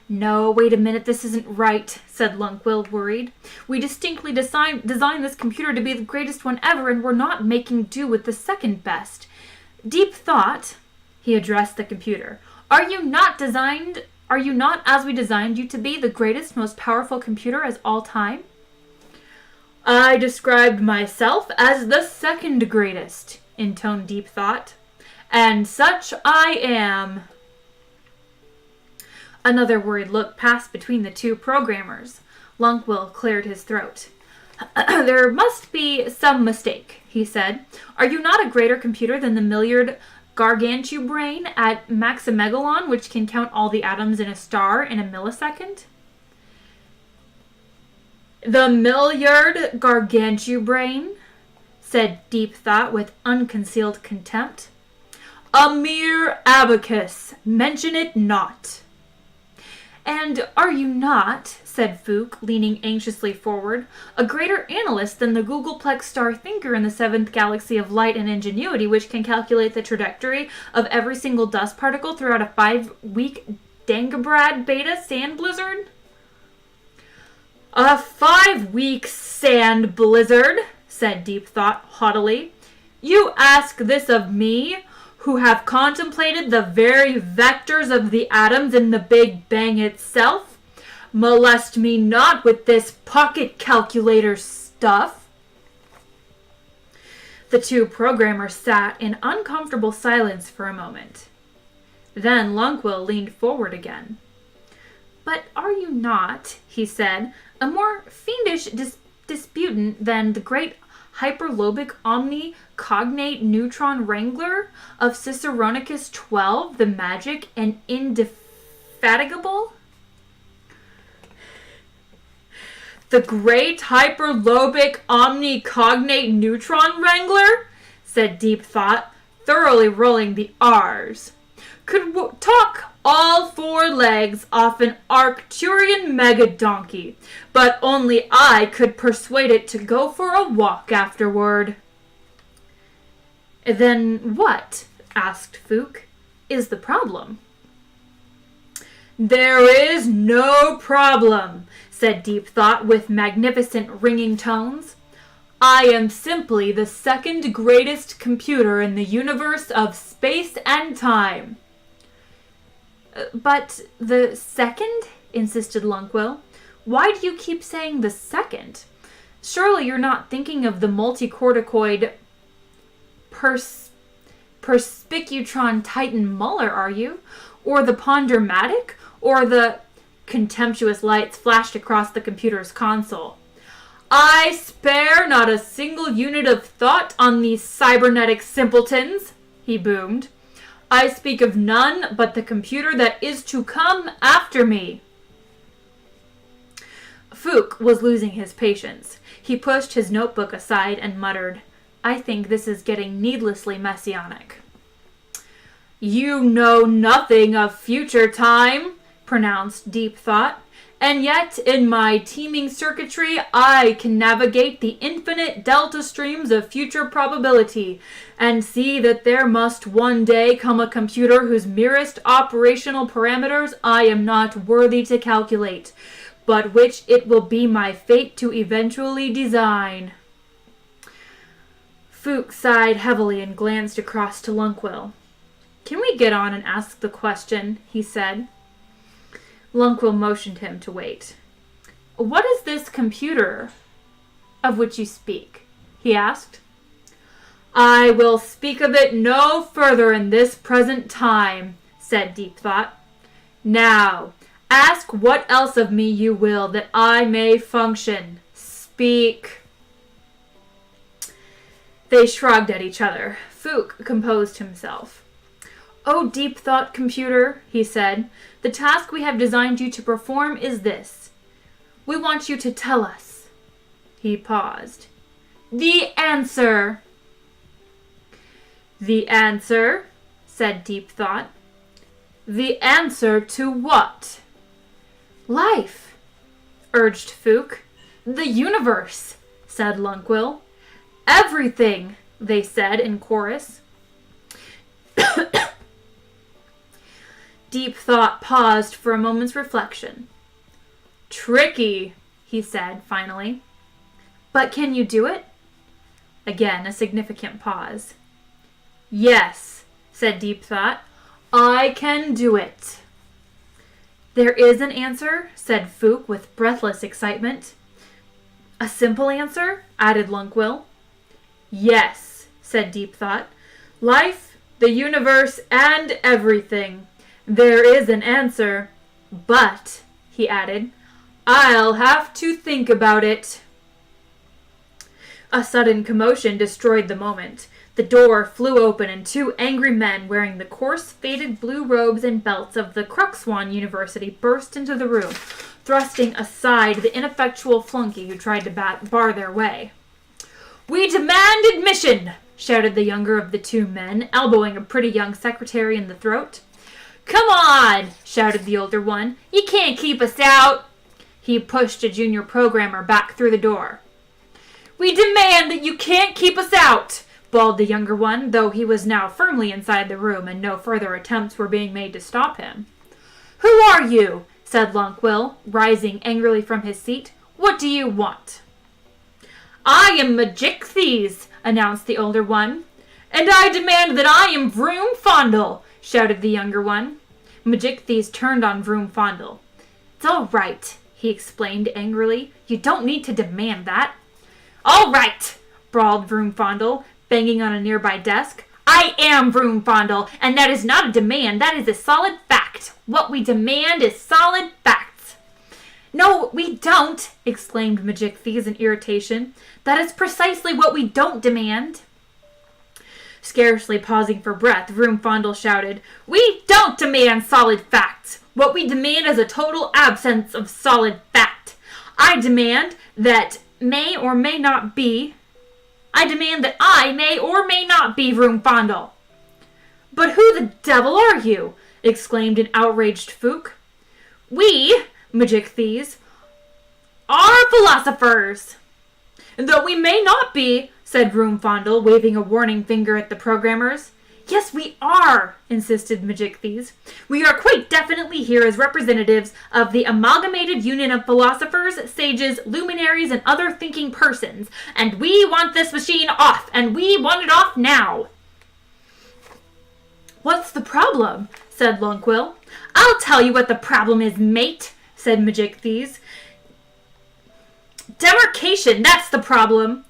"No, wait a minute, this isn't right," said Lunkwil, worried. "We distinctly designed this computer to be the greatest one ever, and we're not making do with the second best. Deep Thought," he addressed the computer, are you not as we designed you to be, the greatest, most powerful computer as all time?" "I described myself as the second greatest," intoned Deep Thought, "and such I am." Another worried look passed between the 2 programmers. Lunkwil cleared his throat. "There must be some mistake," he said. "Are you not a greater computer than the Milliard Gargantubrain at Maximegalon, which can count all the atoms in a star in a millisecond?" "The Milliard Gargantubrain," said Deep Thought with unconcealed contempt. "A mere abacus. Mention it not." "And are you not," said Fook, leaning anxiously forward, "a greater analyst than the Googleplex star thinker in the 7th galaxy of light and ingenuity, which can calculate the trajectory of every single dust particle throughout a 5-week Dangabrad beta sand blizzard?" "A 5-week sand blizzard," said Deep Thought haughtily. "You ask this of me, who have contemplated the very vectors of the atoms in the Big Bang itself? Molest me not with this pocket calculator stuff." The 2 programmers sat in uncomfortable silence for a moment. Then Lunkwil leaned forward again. "But are you not," he said, "a more fiendish disputant than the great hyperlobic omni-cognate neutron wrangler of Ciceronicus 12, the magic and indefatigable?" The great hyperlobic omnicognate neutron wrangler, said Deep Thought, thoroughly rolling the R's. Could talk all four legs off an Arcturian mega-donkey, but only I could persuade it to go for a walk afterward. Then what, asked Fook, is the problem? There is no problem, said Deep Thought with magnificent ringing tones. I am simply the second greatest computer in the universe of space and time. But the second? Insisted Lunquill. Why do you keep saying the second? Surely you're not thinking of the multicorticoid Perspicutron Titan Muller, are you? Or the Pondermatic? Or the... Contemptuous lights flashed across the computer's console. I spare not a single unit of thought on these cybernetic simpletons, he boomed. I speak of none but the computer that is to come after me. Fook was losing his patience. He pushed his notebook aside and muttered, I think this is getting needlessly messianic. You know nothing of future time, pronounced Deep Thought, and yet in my teeming circuitry I can navigate the infinite delta streams of future probability and see that there must one day come a computer whose merest operational parameters I am not worthy to calculate, but which it will be my fate to eventually design. Fook sighed heavily and glanced across to Lunquill. Can we get on and ask the question, he said. Lunquill motioned him to wait. What is this computer of which you speak? He asked. I will speak of it no further in this present time, said Deep Thought. Now, ask what else of me you will that I may function. Speak. They shrugged at each other. Fook composed himself. Oh, Deep Thought computer, he said, the task we have designed you to perform is this. We want you to tell us. He paused. The answer. The answer, said Deep Thought. The answer to what? Life, urged Fook. The universe, said Lunquill. Everything, they said in chorus. Deep Thought paused for a moment's reflection. Tricky, he said finally. But can you do it? Again, a significant pause. Yes, said Deep Thought. I can do it. There is an answer, said Fook with breathless excitement. A simple answer, added Lunquill. Yes, said Deep Thought. Life, the universe, and everything. There is an answer, but, he added, I'll have to think about it. A sudden commotion destroyed the moment. The door flew open and two angry men wearing the coarse, faded blue robes and belts of the Cruxswan University burst into the room, thrusting aside the ineffectual flunky who tried to bar their way. We demand admission, shouted the younger of the two men, elbowing a pretty young secretary in the throat. Come on, shouted the older one. You can't keep us out. He pushed a junior programmer back through the door. We demand that you can't keep us out, bawled the younger one, though he was now firmly inside the room and no further attempts were being made to stop him. Who are you? Said Lunquill, rising angrily from his seat. What do you want? I am Magrathea, announced the older one. And I demand that I am Vroom Fondle, shouted the younger one. Magrathea turned on Vroom Fondle. It's all right, he explained angrily. You don't need to demand that. All right, brawled Vroom Fondle, banging on a nearby desk. I am Vroom Fondle, and that is not a demand, that is a solid fact. What we demand is solid facts. No, we don't, exclaimed Magrathea in irritation. That is precisely what we don't demand. Scarcely pausing for breath, Vroom Fondle shouted, We don't demand solid facts. What we demand is a total absence of solid fact. I demand that I may or may not be Vroomfondle. But who the devil are you? Exclaimed an outraged Fook. We, Magrathea, are philosophers. Though we may not be, said Vroomfondle, waving a warning finger at the programmers. Yes, we are, insisted Magrathea. We are quite definitely here as representatives of the amalgamated union of philosophers, sages, luminaries, and other thinking persons, and we want this machine off, and we want it off now. What's the problem? Said Lonquill. I'll tell you what the problem is, mate, said Magrathea. Demarcation, that's the problem.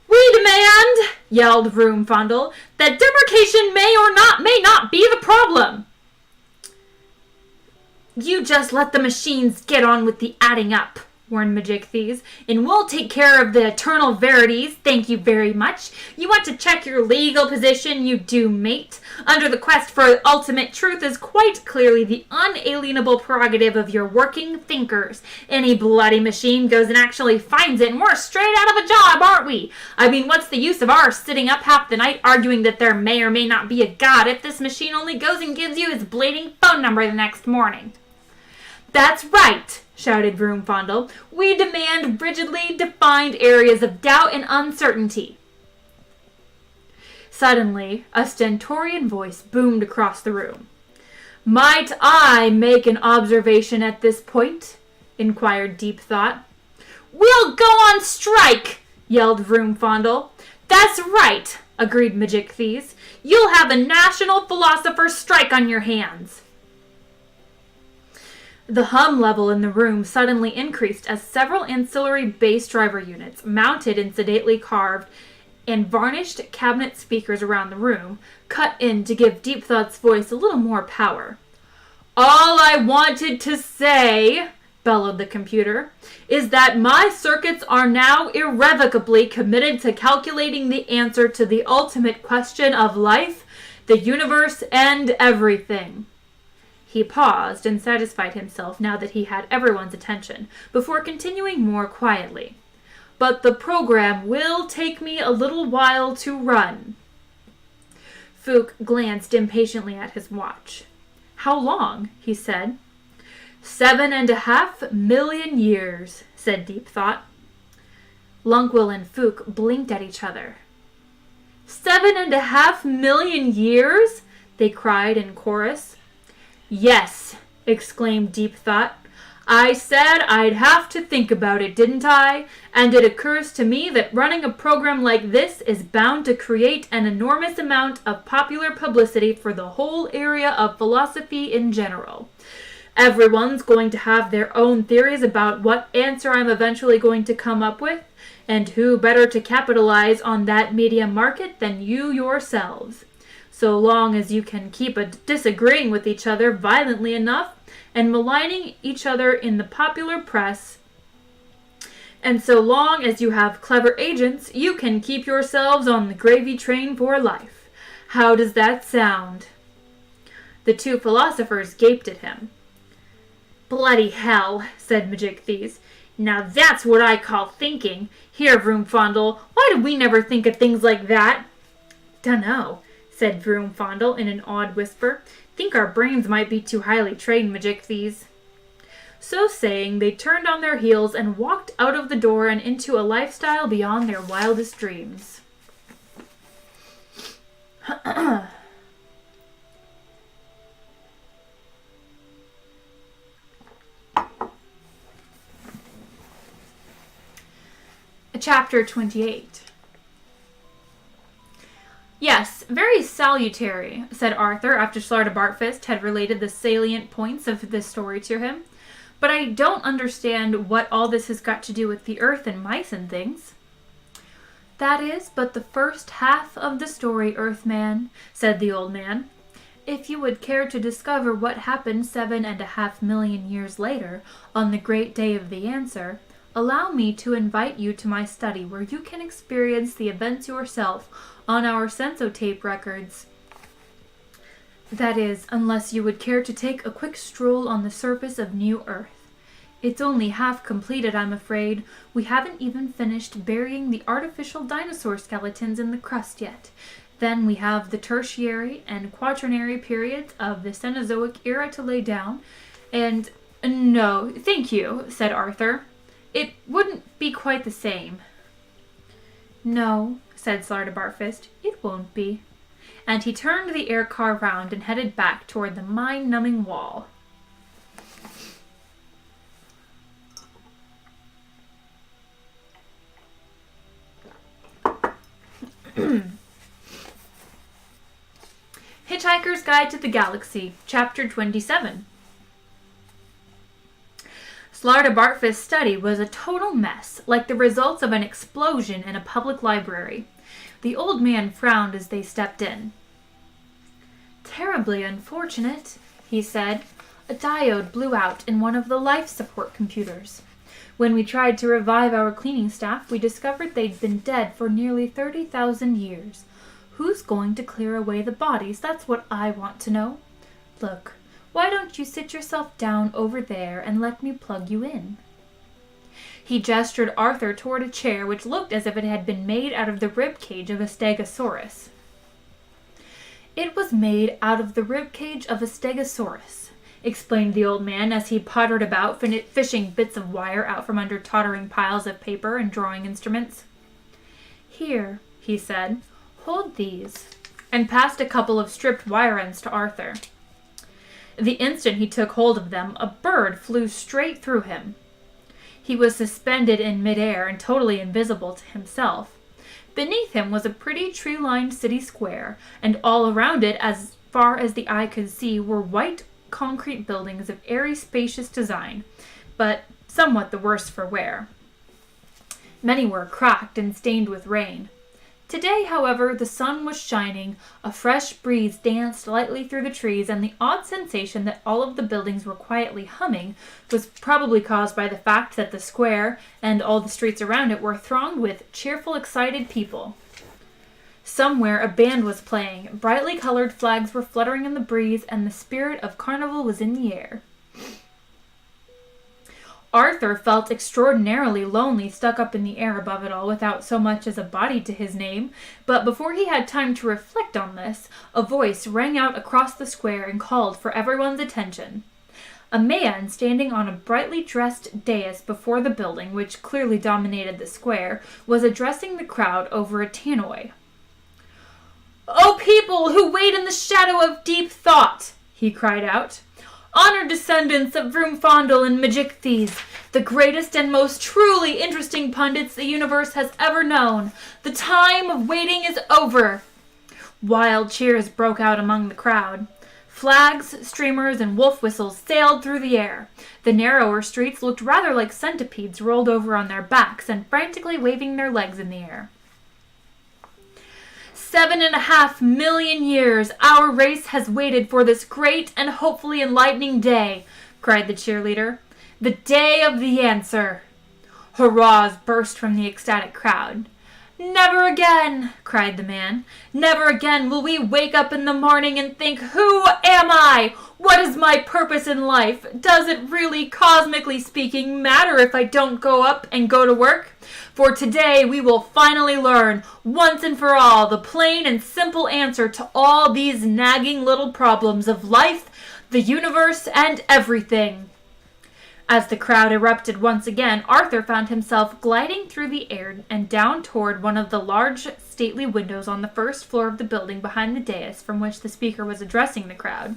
We demand, yelled Vroomfondle, that demarcation may not be the problem. You just let the machines get on with the adding up, warned Magrathea, and we'll take care of the eternal verities, thank you very much. You want to check your legal position, you do, mate. Under the quest for ultimate truth is quite clearly the unalienable prerogative of your working thinkers. Any bloody machine goes and actually finds it, and we're straight out of a job, aren't we? I mean, what's the use of our sitting up half the night arguing that there may or may not be a god if this machine only goes and gives you his bleeding phone number the next morning? That's right, shouted Vroomfondle. We demand rigidly defined areas of doubt and uncertainty. Suddenly, a stentorian voice boomed across the room. Might I make an observation at this point? Inquired Deep Thought. We'll go on strike, yelled Vroomfondle. That's right, agreed Magrathea. You'll have a national philosopher's strike on your hands. The hum level in the room suddenly increased as several ancillary bass driver units, mounted in sedately carved and varnished cabinet speakers around the room, cut in to give Deep Thought's voice a little more power. All I wanted to say, bellowed the computer, is that my circuits are now irrevocably committed to calculating the answer to the ultimate question of life, the universe, and everything. He paused and satisfied himself now that he had everyone's attention, before continuing more quietly. But the program will take me a little while to run. Fook glanced impatiently at his watch. How long? He said. 7.5 million years, said Deep Thought. Lonquill and Fook blinked at each other. 7.5 million years? They cried in chorus. Yes, exclaimed Deep Thought. I said I'd have to think about it, didn't I? And it occurs to me that running a program like this is bound to create an enormous amount of popular publicity for the whole area of philosophy in general. Everyone's going to have their own theories about what answer I'm eventually going to come up with, and who better to capitalize on that media market than you yourselves. So long as you can keep disagreeing with each other violently enough and maligning each other in the popular press, and so long as you have clever agents, you can keep yourselves on the gravy train for life. How does that sound? The two philosophers gaped at him. Bloody hell, said Magrathea. Now that's what I call thinking. Here, Vroomfondle, why did we never think of things like that? Dunno, said Vroomfondle in an awed whisper. Think our brains might be too highly trained, Magrathea. So saying, they turned on their heels and walked out of the door and into a lifestyle beyond their wildest dreams. Chapter 28. Yes, very salutary, said Arthur after Slartibartfast had related the salient points of this story to him. But I don't understand what all this has got to do with the earth and mice and things. That is but the first half of the story, Earthman, said the old man. If you would care to discover what happened 7.5 million years later, on the great day of the answer, allow me to invite you to my study where you can experience the events yourself on our sensotape records. That is, unless you would care to take a quick stroll on the surface of New Earth. It's only half completed, I'm afraid. We haven't even finished burying the artificial dinosaur skeletons in the crust yet. Then we have the Tertiary and Quaternary periods of the Cenozoic era to lay down. And no, thank you, said Arthur. It wouldn't be quite the same. No, said Slartibartfast, it won't be. And he turned the air car round and headed back toward the mind-numbing wall. Hitchhiker's Guide to the Galaxy, Chapter 27. Slartibartfast's study was a total mess, like the results of an explosion in a public library. The old man frowned as they stepped in. Terribly unfortunate, he said. A diode blew out in one of the life support computers. When we tried to revive our cleaning staff, we discovered they'd been dead for nearly 30,000 years. Who's going to clear away the bodies? That's what I want to know. Look, why don't you sit yourself down over there and let me plug you in? He gestured Arthur toward a chair which looked as if it had been made out of the rib cage of a stegosaurus. It was made out of the rib cage of a stegosaurus, explained the old man as he pottered about fishing bits of wire out from under tottering piles of paper and drawing instruments. Here, he said, hold these, and passed a couple of stripped wire ends to Arthur. The instant he took hold of them, a bird flew straight through him. He was suspended in midair and totally invisible to himself. Beneath him was a pretty tree-lined city square, and all around it, as far as the eye could see, were white concrete buildings of airy, spacious design, but somewhat the worse for wear. Many were cracked and stained with rain. Today, however, the sun was shining, a fresh breeze danced lightly through the trees, and the odd sensation that all of the buildings were quietly humming was probably caused by the fact that the square and all the streets around it were thronged with cheerful, excited people. Somewhere a band was playing, brightly colored flags were fluttering in the breeze, and the spirit of carnival was in the air. Arthur felt extraordinarily lonely stuck up in the air above it all without so much as a body to his name, but before he had time to reflect on this, a voice rang out across the square and called for everyone's attention. A man standing on a brightly dressed dais before the building, which clearly dominated the square, was addressing the crowd over a tannoy. "O people who wait in the shadow of deep thought," he cried out. "Honored descendants of Vroomfondle and Magrathea, the greatest and most truly interesting pundits the universe has ever known. The time of waiting is over." Wild cheers broke out among the crowd. Flags, streamers, and wolf whistles sailed through the air. The narrower streets looked rather like centipedes rolled over on their backs and frantically waving their legs in the air. 7.5 million years our race has waited for this great and hopefully enlightening day, cried the cheerleader. The day of the answer. Hurrahs burst from the ecstatic crowd. Never again, cried the man. Never again will we wake up in the morning and think, who am I? What is my purpose in life? Does it really, cosmically speaking, matter if I don't go up and go to work? For today we will finally learn, once and for all, the plain and simple answer to all these nagging little problems of life, the universe, and everything. As the crowd erupted once again, Arthur found himself gliding through the air and down toward one of the large, stately windows on the first floor of the building behind the dais from which the speaker was addressing the crowd.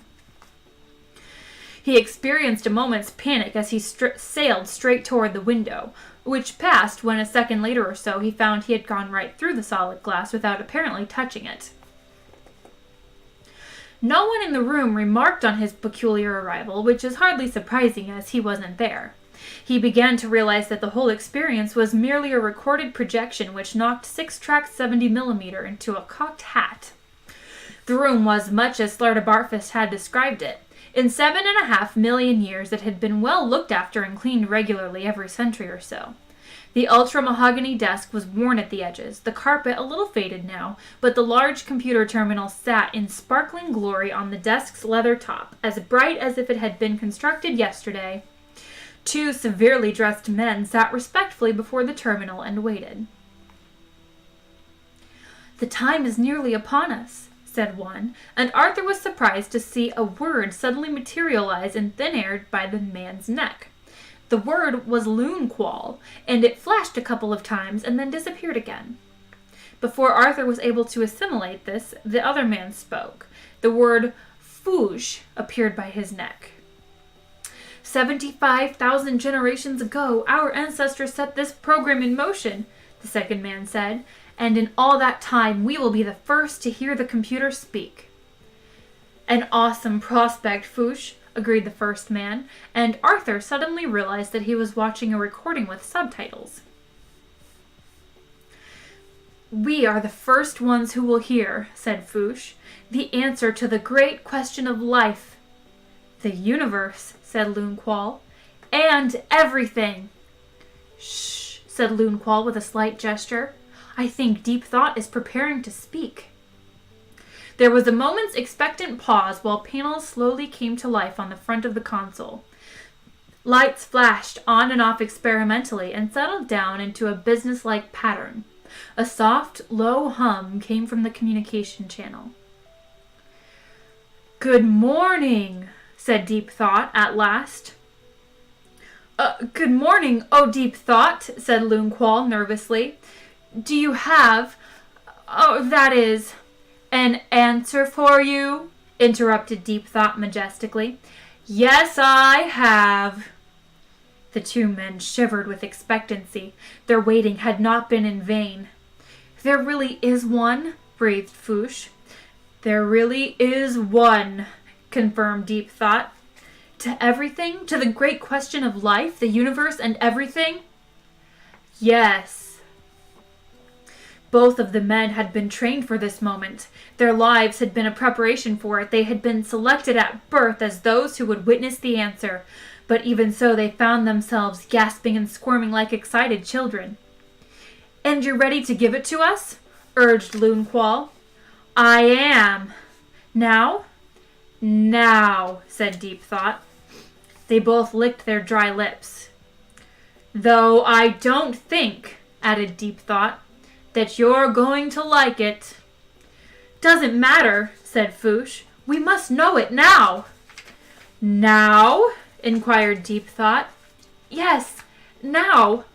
He experienced a moment's panic as he sailed straight toward the window, which passed when a second later or so he found he had gone right through the solid glass without apparently touching it. No one in the room remarked on his peculiar arrival, which is hardly surprising as he wasn't there. He began to realize that the whole experience was merely a recorded projection which knocked 6-track 70mm into a cocked hat. The room was much as Slartibartfast had described it. In 7.5 million years it had been well looked after and cleaned regularly every century or so. The ultra-mahogany desk was worn at the edges, the carpet a little faded now, but the large computer terminal sat in sparkling glory on the desk's leather top, as bright as if it had been constructed yesterday. Two severely dressed men sat respectfully before the terminal and waited. "The time is nearly upon us," said one, and Arthur was surprised to see a word suddenly materialize in thin air by the man's neck. The word was loonqual, and it flashed a couple of times and then disappeared again. Before Arthur was able to assimilate this, the other man spoke. The word fouge appeared by his neck. 75,000 generations ago, our ancestors set this program in motion, the second man said, and in all that time we will be the first to hear the computer speak. An awesome prospect, fouge, agreed the first man, and Arthur suddenly realized that he was watching a recording with subtitles. "We are the first ones who will hear," said fouge, "the answer to the great question of life." "The universe," said Loonqual, "and everything." "Shh," said Loonqual with a slight gesture. "I think Deep Thought is preparing to speak." There was a moment's expectant pause while panels slowly came to life on the front of the console. Lights flashed on and off experimentally and settled down into a businesslike pattern. A soft, low hum came from the communication channel. "Good morning," said Deep Thought at last. Good morning, oh Deep Thought," said Loonqual nervously. "Do you have, that is, an answer for you?" interrupted Deep Thought majestically. "Yes, I have." The two men shivered with expectancy. Their waiting had not been in vain. "There really is one?" breathed fouge. "There really is one," confirmed Deep Thought. "To everything? To the great question of life, the universe, and everything?" "Yes." Both of the men had been trained for this moment. Their lives had been a preparation for it. They had been selected at birth as those who would witness the answer. But even so, they found themselves gasping and squirming like excited children. "And you're ready to give it to us?" urged Loonqual. "I am." "Now?" "Now," said Deep Thought. They both licked their dry lips. "Though I don't think," added Deep Thought, "that you're going to like it." "Doesn't matter," said fouge. "We must know it now." "Now?" inquired Deep Thought. "Yes, now."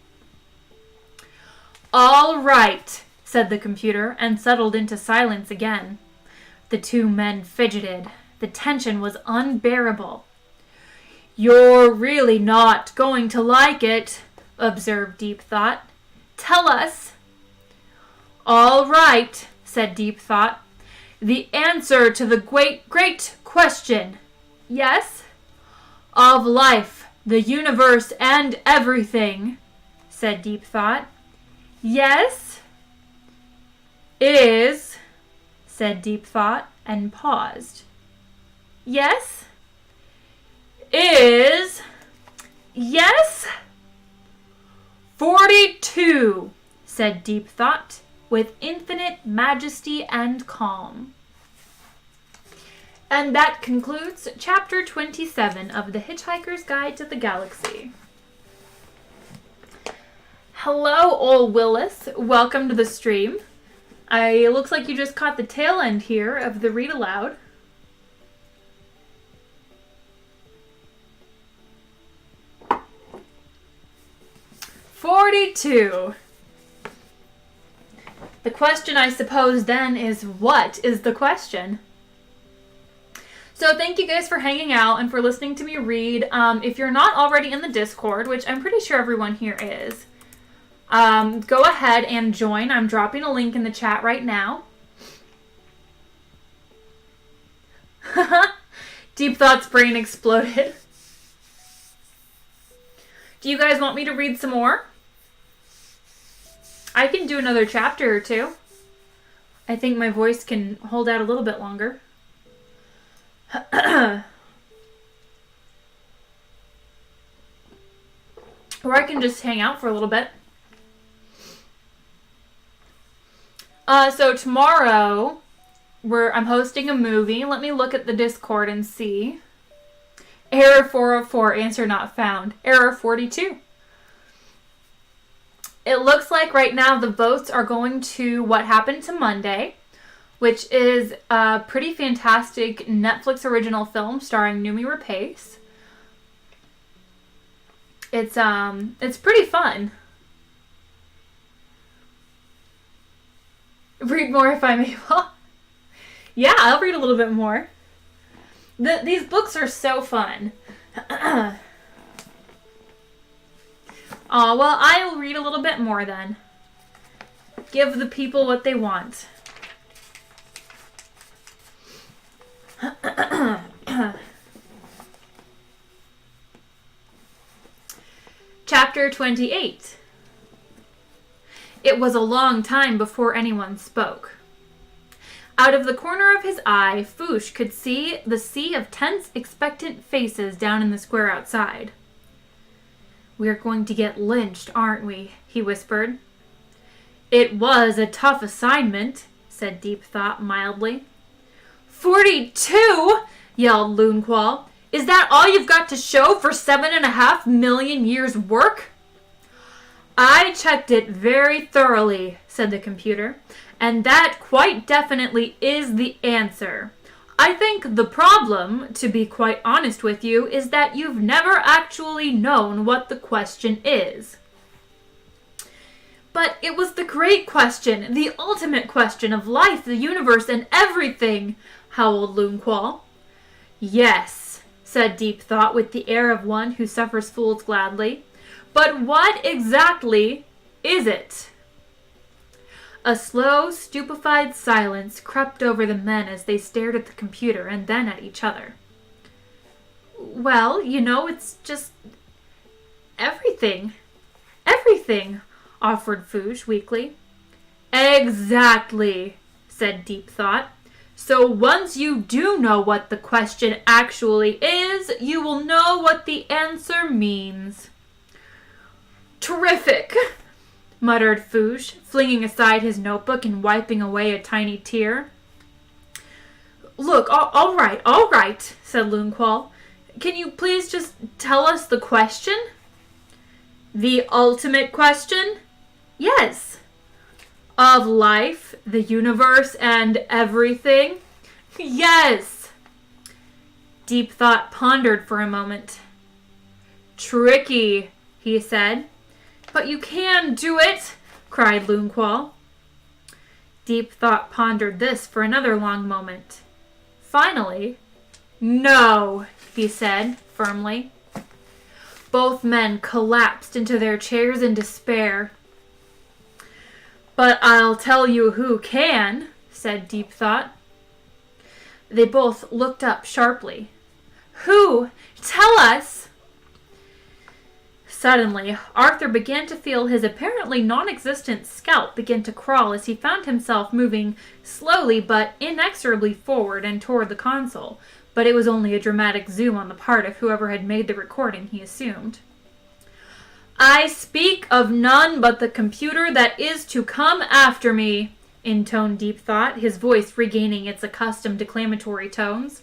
"All right," said the computer, and settled into silence again. The two men fidgeted. The tension was unbearable. "You're really not going to like it," observed Deep Thought. "Tell us." "All right," said Deep Thought. "The answer to the great question." "Yes?" "Of life, the universe, and everything," said Deep Thought. "Yes?" "Is," said Deep Thought, and paused. "Yes?" "Is." "Yes?" 42, said Deep Thought, with infinite majesty and calm. And that concludes Chapter 27 of The Hitchhiker's Guide to the Galaxy. Hello, Ol' Willis. Welcome to the stream. It looks like you just caught the tail end here of the read aloud. "42. The question, I suppose, then, is what is the question? So thank you guys for hanging out and for listening to me read. If you're not already in the Discord, which I'm pretty sure everyone here is, go ahead and join. I'm dropping a link in the chat right now. Deep Thought's brain exploded. Do you guys want me to read some more? I can do another chapter or two. I think my voice can hold out a little bit longer. Or I can just hang out for a little bit. So tomorrow, I'm hosting a movie. Let me look at the Discord and see. Error 404, answer not found. Error 42. It looks like right now the votes are going to What Happened to Monday, which is a pretty fantastic Netflix original film starring Noomi Rapace. It's pretty fun. Read more if I'm able. Yeah, I'll read a little bit more. These books are so fun. Oh, well, I'll read a little bit more then. Give the people what they want. Chapter 28. It was a long time before anyone spoke. Out of the corner of his eye, Foosh could see the sea of tense, expectant faces down in the square outside. "We're going to get lynched, aren't we?" he whispered. "It was a tough assignment," said Deep Thought mildly. 42? Yelled Loonqual. "Is that all you've got to show for 7.5 million years' work?" "I checked it very thoroughly," said the computer, "and that quite definitely is the answer. I think the problem, to be quite honest with you, is that you've never actually known what the question is." "But it was the great question, the ultimate question of life, the universe, and everything," howled Loonqual. "Yes," said Deep Thought with the air of one who suffers fools gladly. "But what exactly is it?" A slow, stupefied silence crept over the men as they stared at the computer and then at each other. "Well, it's just everything. Everything," offered Foosh weakly. "Exactly," said Deep Thought. "So once you do know what the question actually is, you will know what the answer means." "Terrific," muttered Foosh, flinging aside his notebook and wiping away a tiny tear. "Look, all right, said Loonqual. "Can you please just tell us the question?" "The ultimate question?" "Yes." "Of life, the universe, and everything?" "Yes." Deep Thought pondered for a moment. "Tricky," he said. "But you can do it!" cried Loonqual. Deep Thought pondered this for another long moment. Finally, "No," he said firmly. Both men collapsed into their chairs in despair. "But I'll tell you who can," said Deep Thought. They both looked up sharply. "Who? Tell us!" Suddenly, Arthur began to feel his apparently non-existent scalp begin to crawl as he found himself moving slowly but inexorably forward and toward the console, but it was only a dramatic zoom on the part of whoever had made the recording, he assumed. "I speak of none but the computer that is to come after me," intoned Deep Thought, his voice regaining its accustomed declamatory tones.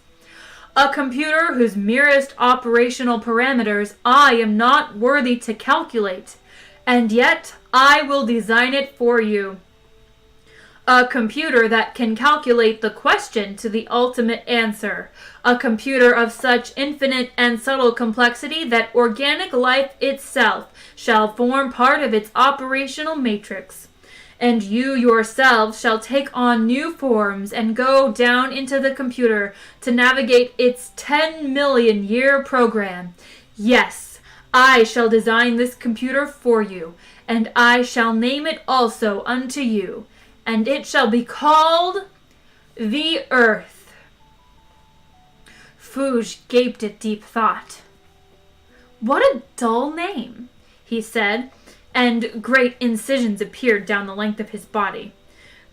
"A computer whose merest operational parameters I am not worthy to calculate, and yet I will design it for you. A computer that can calculate the question to the ultimate answer. A computer of such infinite and subtle complexity that organic life itself shall form part of its operational matrix. And you yourselves shall take on new forms and go down into the computer to navigate its 10 million year program. Yes, I shall design this computer for you, and I shall name it also unto you, and it shall be called the Earth." Foosh gaped at Deep Thought. "What a dull name," he said, and great incisions appeared down the length of his body.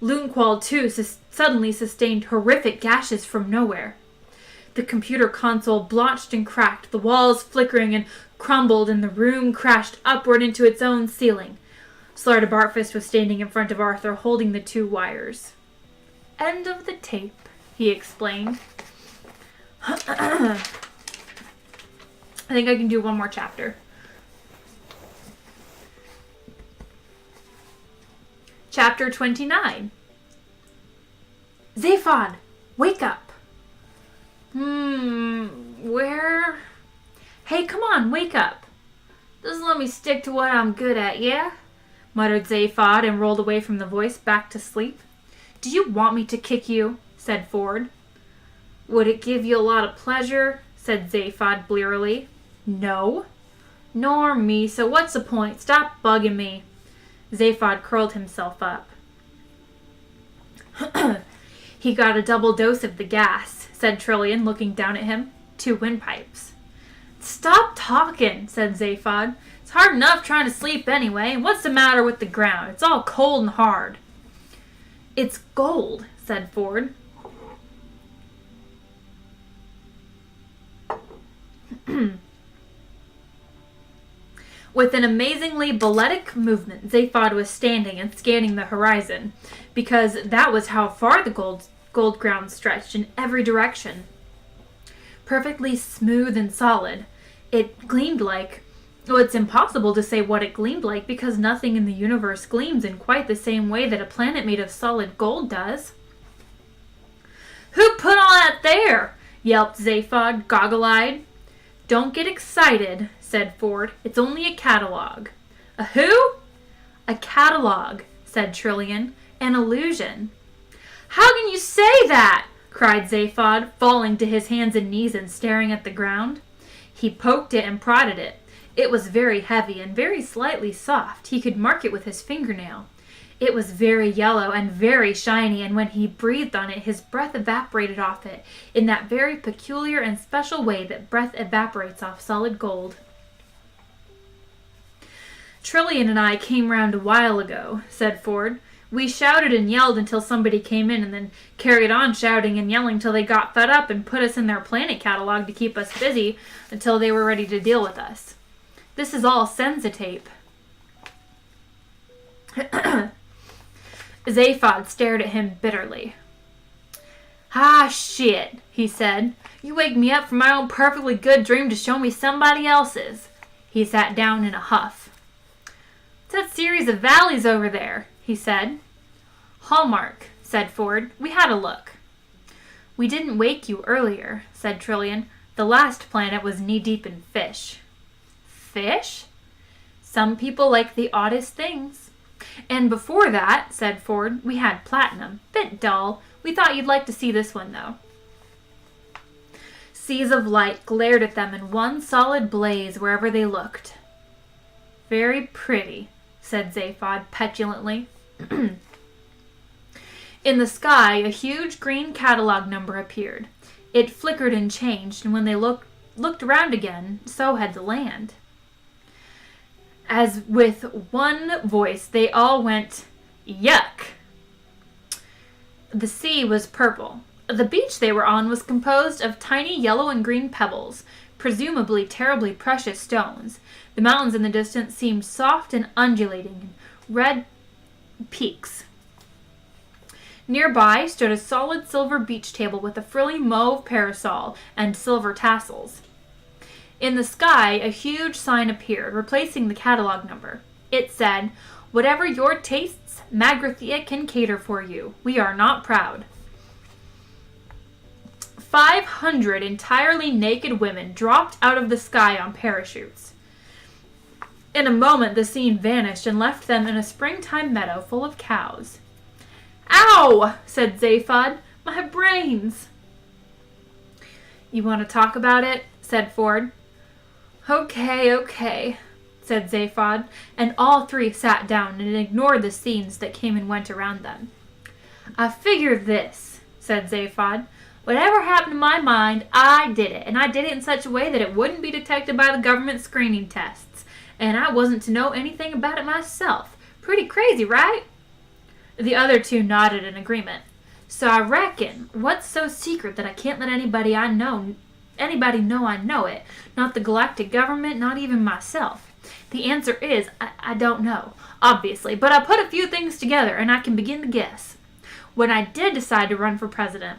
Loonqual, too, suddenly sustained horrific gashes from nowhere. The computer console blotched and cracked, the walls flickering and crumbled, and the room crashed upward into its own ceiling. Slartibartfast was standing in front of Arthur, holding the two wires. "End of the tape," he explained. I think I can do one more chapter. Chapter 29. Zaphod, wake up. Where? Hey, come on, wake up. Just let me stick to what I'm good at, yeah? Muttered Zaphod and rolled away from the voice back to sleep. Do you want me to kick you? Said Ford. Would it give you a lot of pleasure? Said Zaphod blearily. No. Nor me, so what's the point? Stop bugging me. Zaphod curled himself up. He got a double dose of the gas, said Trillian, looking down at him. 2 windpipes. Stop talking, said Zaphod. It's hard enough trying to sleep anyway, and what's the matter with the ground? It's all cold and hard. It's gold, said Ford. With an amazingly balletic movement, Zaphod was standing and scanning the horizon, because that was how far the gold ground stretched in every direction. Perfectly smooth and solid, it gleamed like... Well, it's impossible to say what it gleamed like, because nothing in the universe gleams in quite the same way that a planet made of solid gold does. Who put all that there? Yelped Zaphod, goggle-eyed. Don't get excited, said Ford. It's only a catalog. A who? A catalog, said Trillian. An illusion. How can you say that? Cried Zaphod, falling to his hands and knees and staring at the ground. He poked it and prodded it. It was very heavy and very slightly soft. He could mark it with his fingernail. It was very yellow and very shiny, and when he breathed on it, his breath evaporated off it in that very peculiar and special way that breath evaporates off solid gold. Trillian and I came round a while ago, said Ford. We shouted and yelled until somebody came in, and then carried on shouting and yelling till they got fed up and put us in their planet catalog to keep us busy until they were ready to deal with us. This is all sensitape. Zaphod stared at him bitterly. Ah, shit, he said. You wake me up from my own perfectly good dream to show me somebody else's. He sat down in a huff. It's that series of valleys over there, he said. Hallmark, said Ford. We had a look. We didn't wake you earlier, said Trillian. The last planet was knee-deep in fish. Fish? Some people like the oddest things. And before that, said Ford, we had platinum. Bit dull. We thought you'd like to see this one, though. Seas of light glared at them in one solid blaze wherever they looked. Very pretty, said Zaphod petulantly. In the sky, a huge green catalog number appeared. It flickered and changed, and when they looked around again, so had the land. As with one voice, they all went, yuck. The sea was purple. The beach they were on was composed of tiny yellow and green pebbles, presumably terribly precious stones. The mountains in the distance seemed soft and undulating, red peaks. Nearby stood a solid silver beach table with a frilly mauve parasol and silver tassels. In the sky, a huge sign appeared, replacing the catalog number. It said, "Whatever your tastes, Magrathea can cater for you. We are not proud." 500 entirely naked women dropped out of the sky on parachutes. In a moment, the scene vanished and left them in a springtime meadow full of cows. "Ow!" said Zaphod. "My brains!" "You want to talk about it?" said Ford. Okay, said Zaphod, and all three sat down and ignored the scenes that came and went around them. "I figured this," said Zaphod. "Whatever happened to my mind, I did it, and I did it in such a way that it wouldn't be detected by the government screening tests, and I wasn't to know anything about it myself. Pretty crazy, right?" The other two nodded in agreement. "So I reckon, what's so secret that I can't let anybody know I know it? Not the galactic government, not even myself. The answer is, I don't know, obviously, but I put a few things together and I can begin to guess. When I did decide to run for president,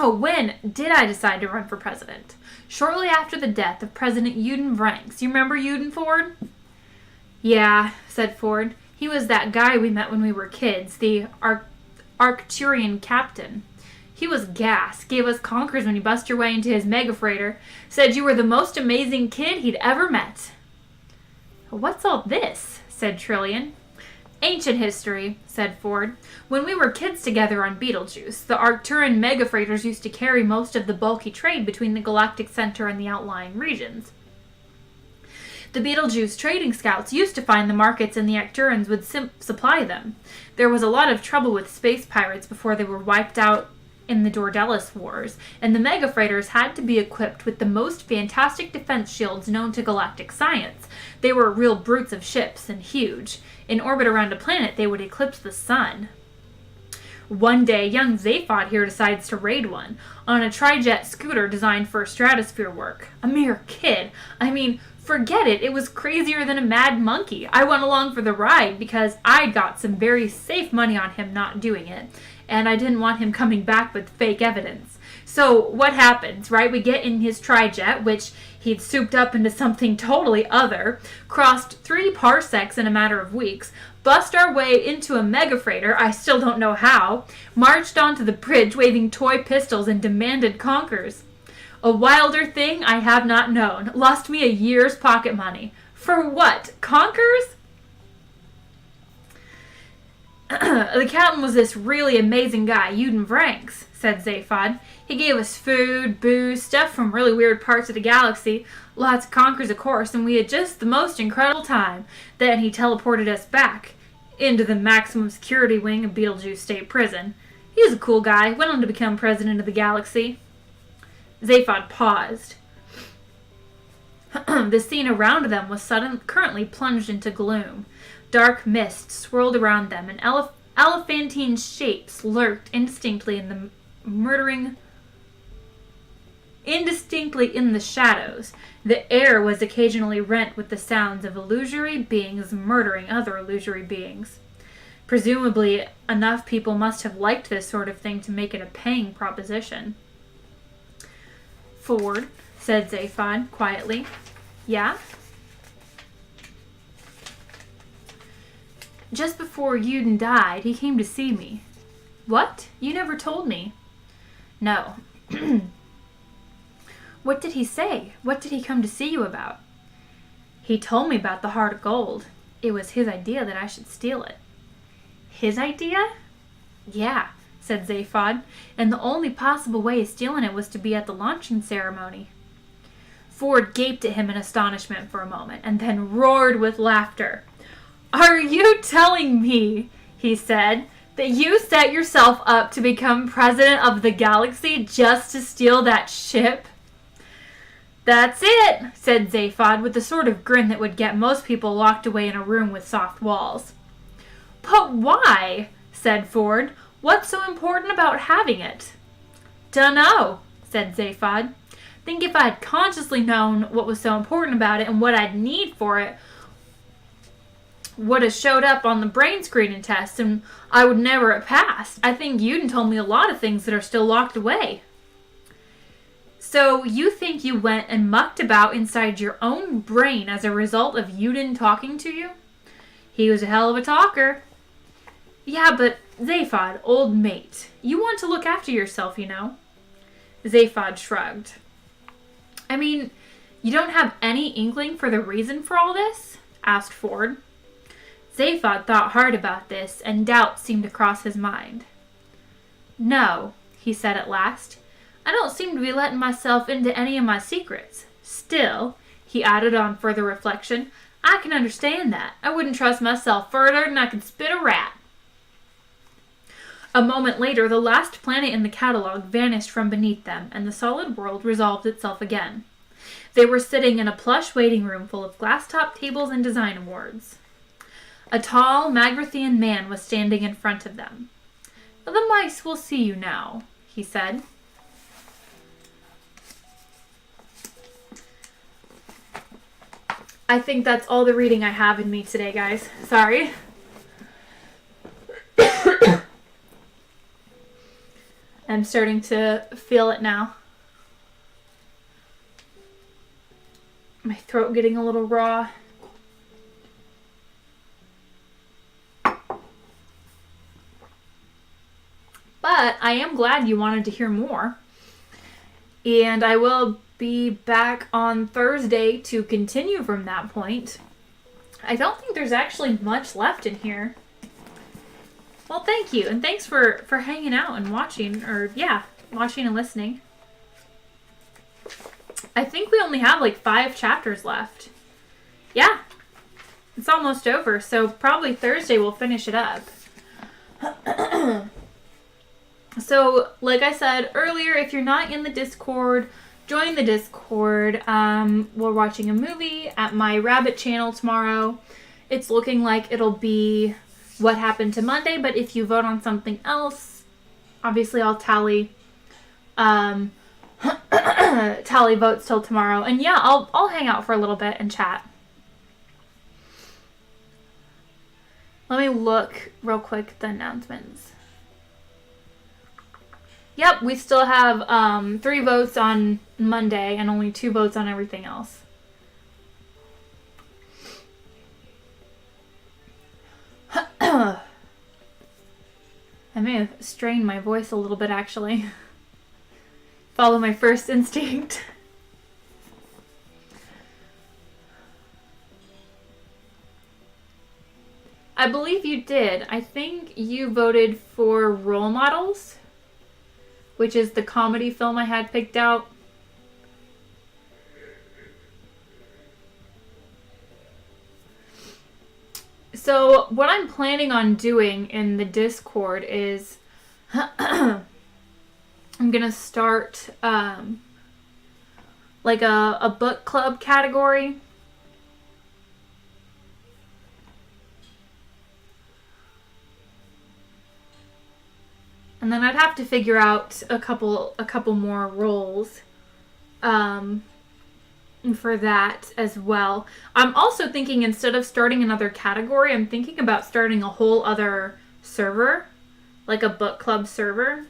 Oh, when did I decide to run for president? Shortly after the death of President Uden Vranks. You remember Uden, Ford? Yeah, said Ford. He was that guy we met when we were kids, the Arcturian captain. He was gas, gave us conkers when you bust your way into his mega freighter, said you were the most amazing kid he'd ever met. What's all this? Said Trillian. Ancient history, said Ford. When we were kids together on Beetlejuice, the Arcturian mega freighters used to carry most of the bulky trade between the galactic center and the outlying regions. The Beetlejuice trading scouts used to find the markets and the Arcturians would supply them. There was a lot of trouble with space pirates before they were wiped out in the Dordelis Wars, and the mega freighters had to be equipped with the most fantastic defense shields known to galactic science. They were real brutes of ships and huge. In orbit around a planet, they would eclipse the sun. One day, young Zaphod here decides to raid one on a tri-jet scooter designed for stratosphere work. A mere kid. I mean, forget it. It was crazier than a mad monkey. I went along for the ride because I got some very safe money on him not doing it, and I didn't want him coming back with fake evidence. So what happens, right? We get in his tri-jet, which he'd souped up into something totally other, crossed 3 parsecs in a matter of weeks, bust our way into a mega freighter, I still don't know how, marched onto the bridge waving toy pistols and demanded conkers. A wilder thing I have not known. Lost me a year's pocket money. For what? Conkers? The captain was this really amazing guy, Uden Vranks, said Zaphod. He gave us food, booze, stuff from really weird parts of the galaxy, lots of conkers, of course, and we had just the most incredible time. Then he teleported us back into the maximum security wing of Beetlejuice State Prison. He was a cool guy, went on to become president of the galaxy. Zaphod paused. The scene around them was currently plunged into gloom. Dark mist swirled around them, and elephantine shapes lurked indistinctly in the shadows. The air was occasionally rent with the sounds of illusory beings murdering other illusory beings. Presumably, enough people must have liked this sort of thing to make it a paying proposition. Ford, said Zaphod quietly. Yeah? Just before Uden died, he came to see me. What? You never told me. No. What did he say? What did he come to see you about? He told me about the heart of gold. It was his idea that I should steal it. His idea? Yeah, said Zaphod, and the only possible way of stealing it was to be at the launching ceremony. Ford gaped at him in astonishment for a moment, and then roared with laughter. Are you telling me, he said, that you set yourself up to become president of the galaxy just to steal that ship? That's it, said Zaphod with the sort of grin that would get most people locked away in a room with soft walls. But why? Said Ford. What's so important about having it? Dunno, said Zaphod. Think if I'd consciously known what was so important about it and what I'd need for it would have showed up on the brain screening test and I would never have passed. I think Uden told me a lot of things that are still locked away. So you think you went and mucked about inside your own brain as a result of Uden talking to you? He was a hell of a talker. Yeah, but Zaphod, old mate, you want to look after yourself, you know. Zaphod shrugged. I mean, you don't have any inkling for the reason for all this? Asked Ford. Zaphod thought hard about this, and doubt seemed to cross his mind. No, he said at last. I don't seem to be letting myself into any of my secrets. Still, he added on further reflection, I can understand that. I wouldn't trust myself further than I could spit a rat. A moment later, the last planet in the catalog vanished from beneath them, and the solid world resolved itself again. They were sitting in a plush waiting room full of glass-top tables and design awards. A tall, Magrathean man was standing in front of them. The mice will see you now, he said. I think that's all the reading I have in me today, guys. Sorry. I'm starting to feel it now. My throat getting a little raw. But I am glad you wanted to hear more. And I will be back on Thursday to continue from that point. I don't think there's actually much left in here. Well, thank you. And thanks for hanging out and watching. Or, yeah, watching and listening. I think we only have like 5 chapters left. Yeah. It's almost over. So probably Thursday we'll finish it up. So, like I said earlier, if you're not in the Discord, join the Discord. We're watching a movie at my Rabbit channel tomorrow. It's looking like it'll be What Happened to Monday, but if you vote on something else, obviously I'll tally tally votes till tomorrow. And yeah, I'll hang out for a little bit and chat. Let me look real quick at the announcements. Yep, we still have 3 votes on Monday and only 2 votes on everything else. I may have strained my voice a little bit, actually. Follow my first instinct. I believe you did. I think you voted for Role Models, which is the comedy film I had picked out. So what I'm planning on doing in the Discord is I'm gonna start like a book club category. And then I'd have to figure out a couple more roles for that as well. I'm also thinking, instead of starting another category, I'm thinking about starting a whole other server, like a book club server.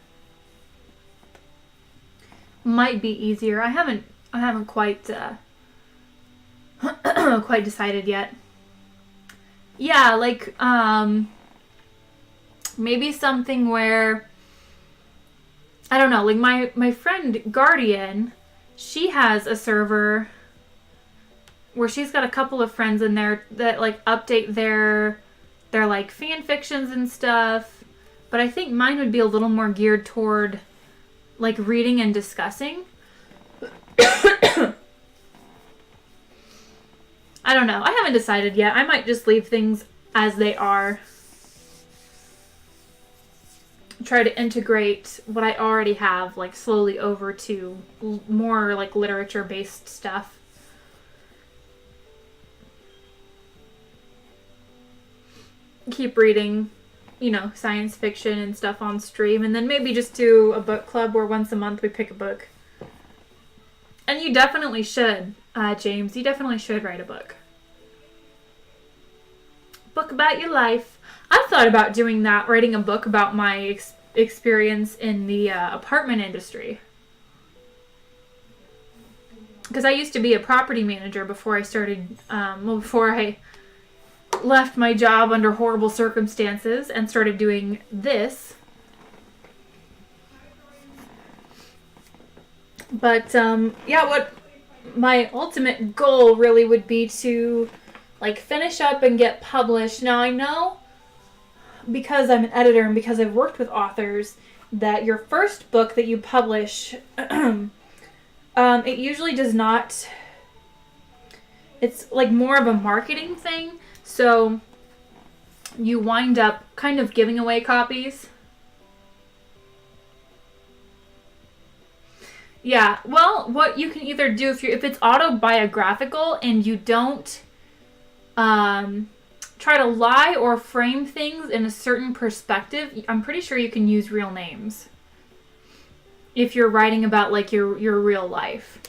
Might be easier. I haven't quite quite decided yet. Yeah, like maybe something where, I don't know, like my friend Guardian, she has a server where she's got a couple of friends in there that like update their like fan fictions and stuff. But I think mine would be a little more geared toward like reading and discussing. I don't know. I haven't decided yet. I might just leave things as they are. Try to integrate what I already have, like, slowly over to more, like, literature-based stuff. Keep reading, you know, science fiction and stuff on stream, and then maybe just do a book club where once a month we pick a book. And you definitely should, James. You definitely should write a book. Book about your life. I've thought about doing that, writing a book about my experience in the apartment industry. Because I used to be a property manager before I started, before I left my job under horrible circumstances and started doing this. But, yeah, what my ultimate goal really would be to, like, finish up and get published. Now, I know, because I'm an editor and because I've worked with authors, that your first book that you publish, it usually does not, it's like more of a marketing thing. So you wind up kind of giving away copies. Yeah, well, what you can either do if it's autobiographical and you don't try to lie or frame things in a certain perspective, I'm pretty sure you can use real names if you're writing about like your real life.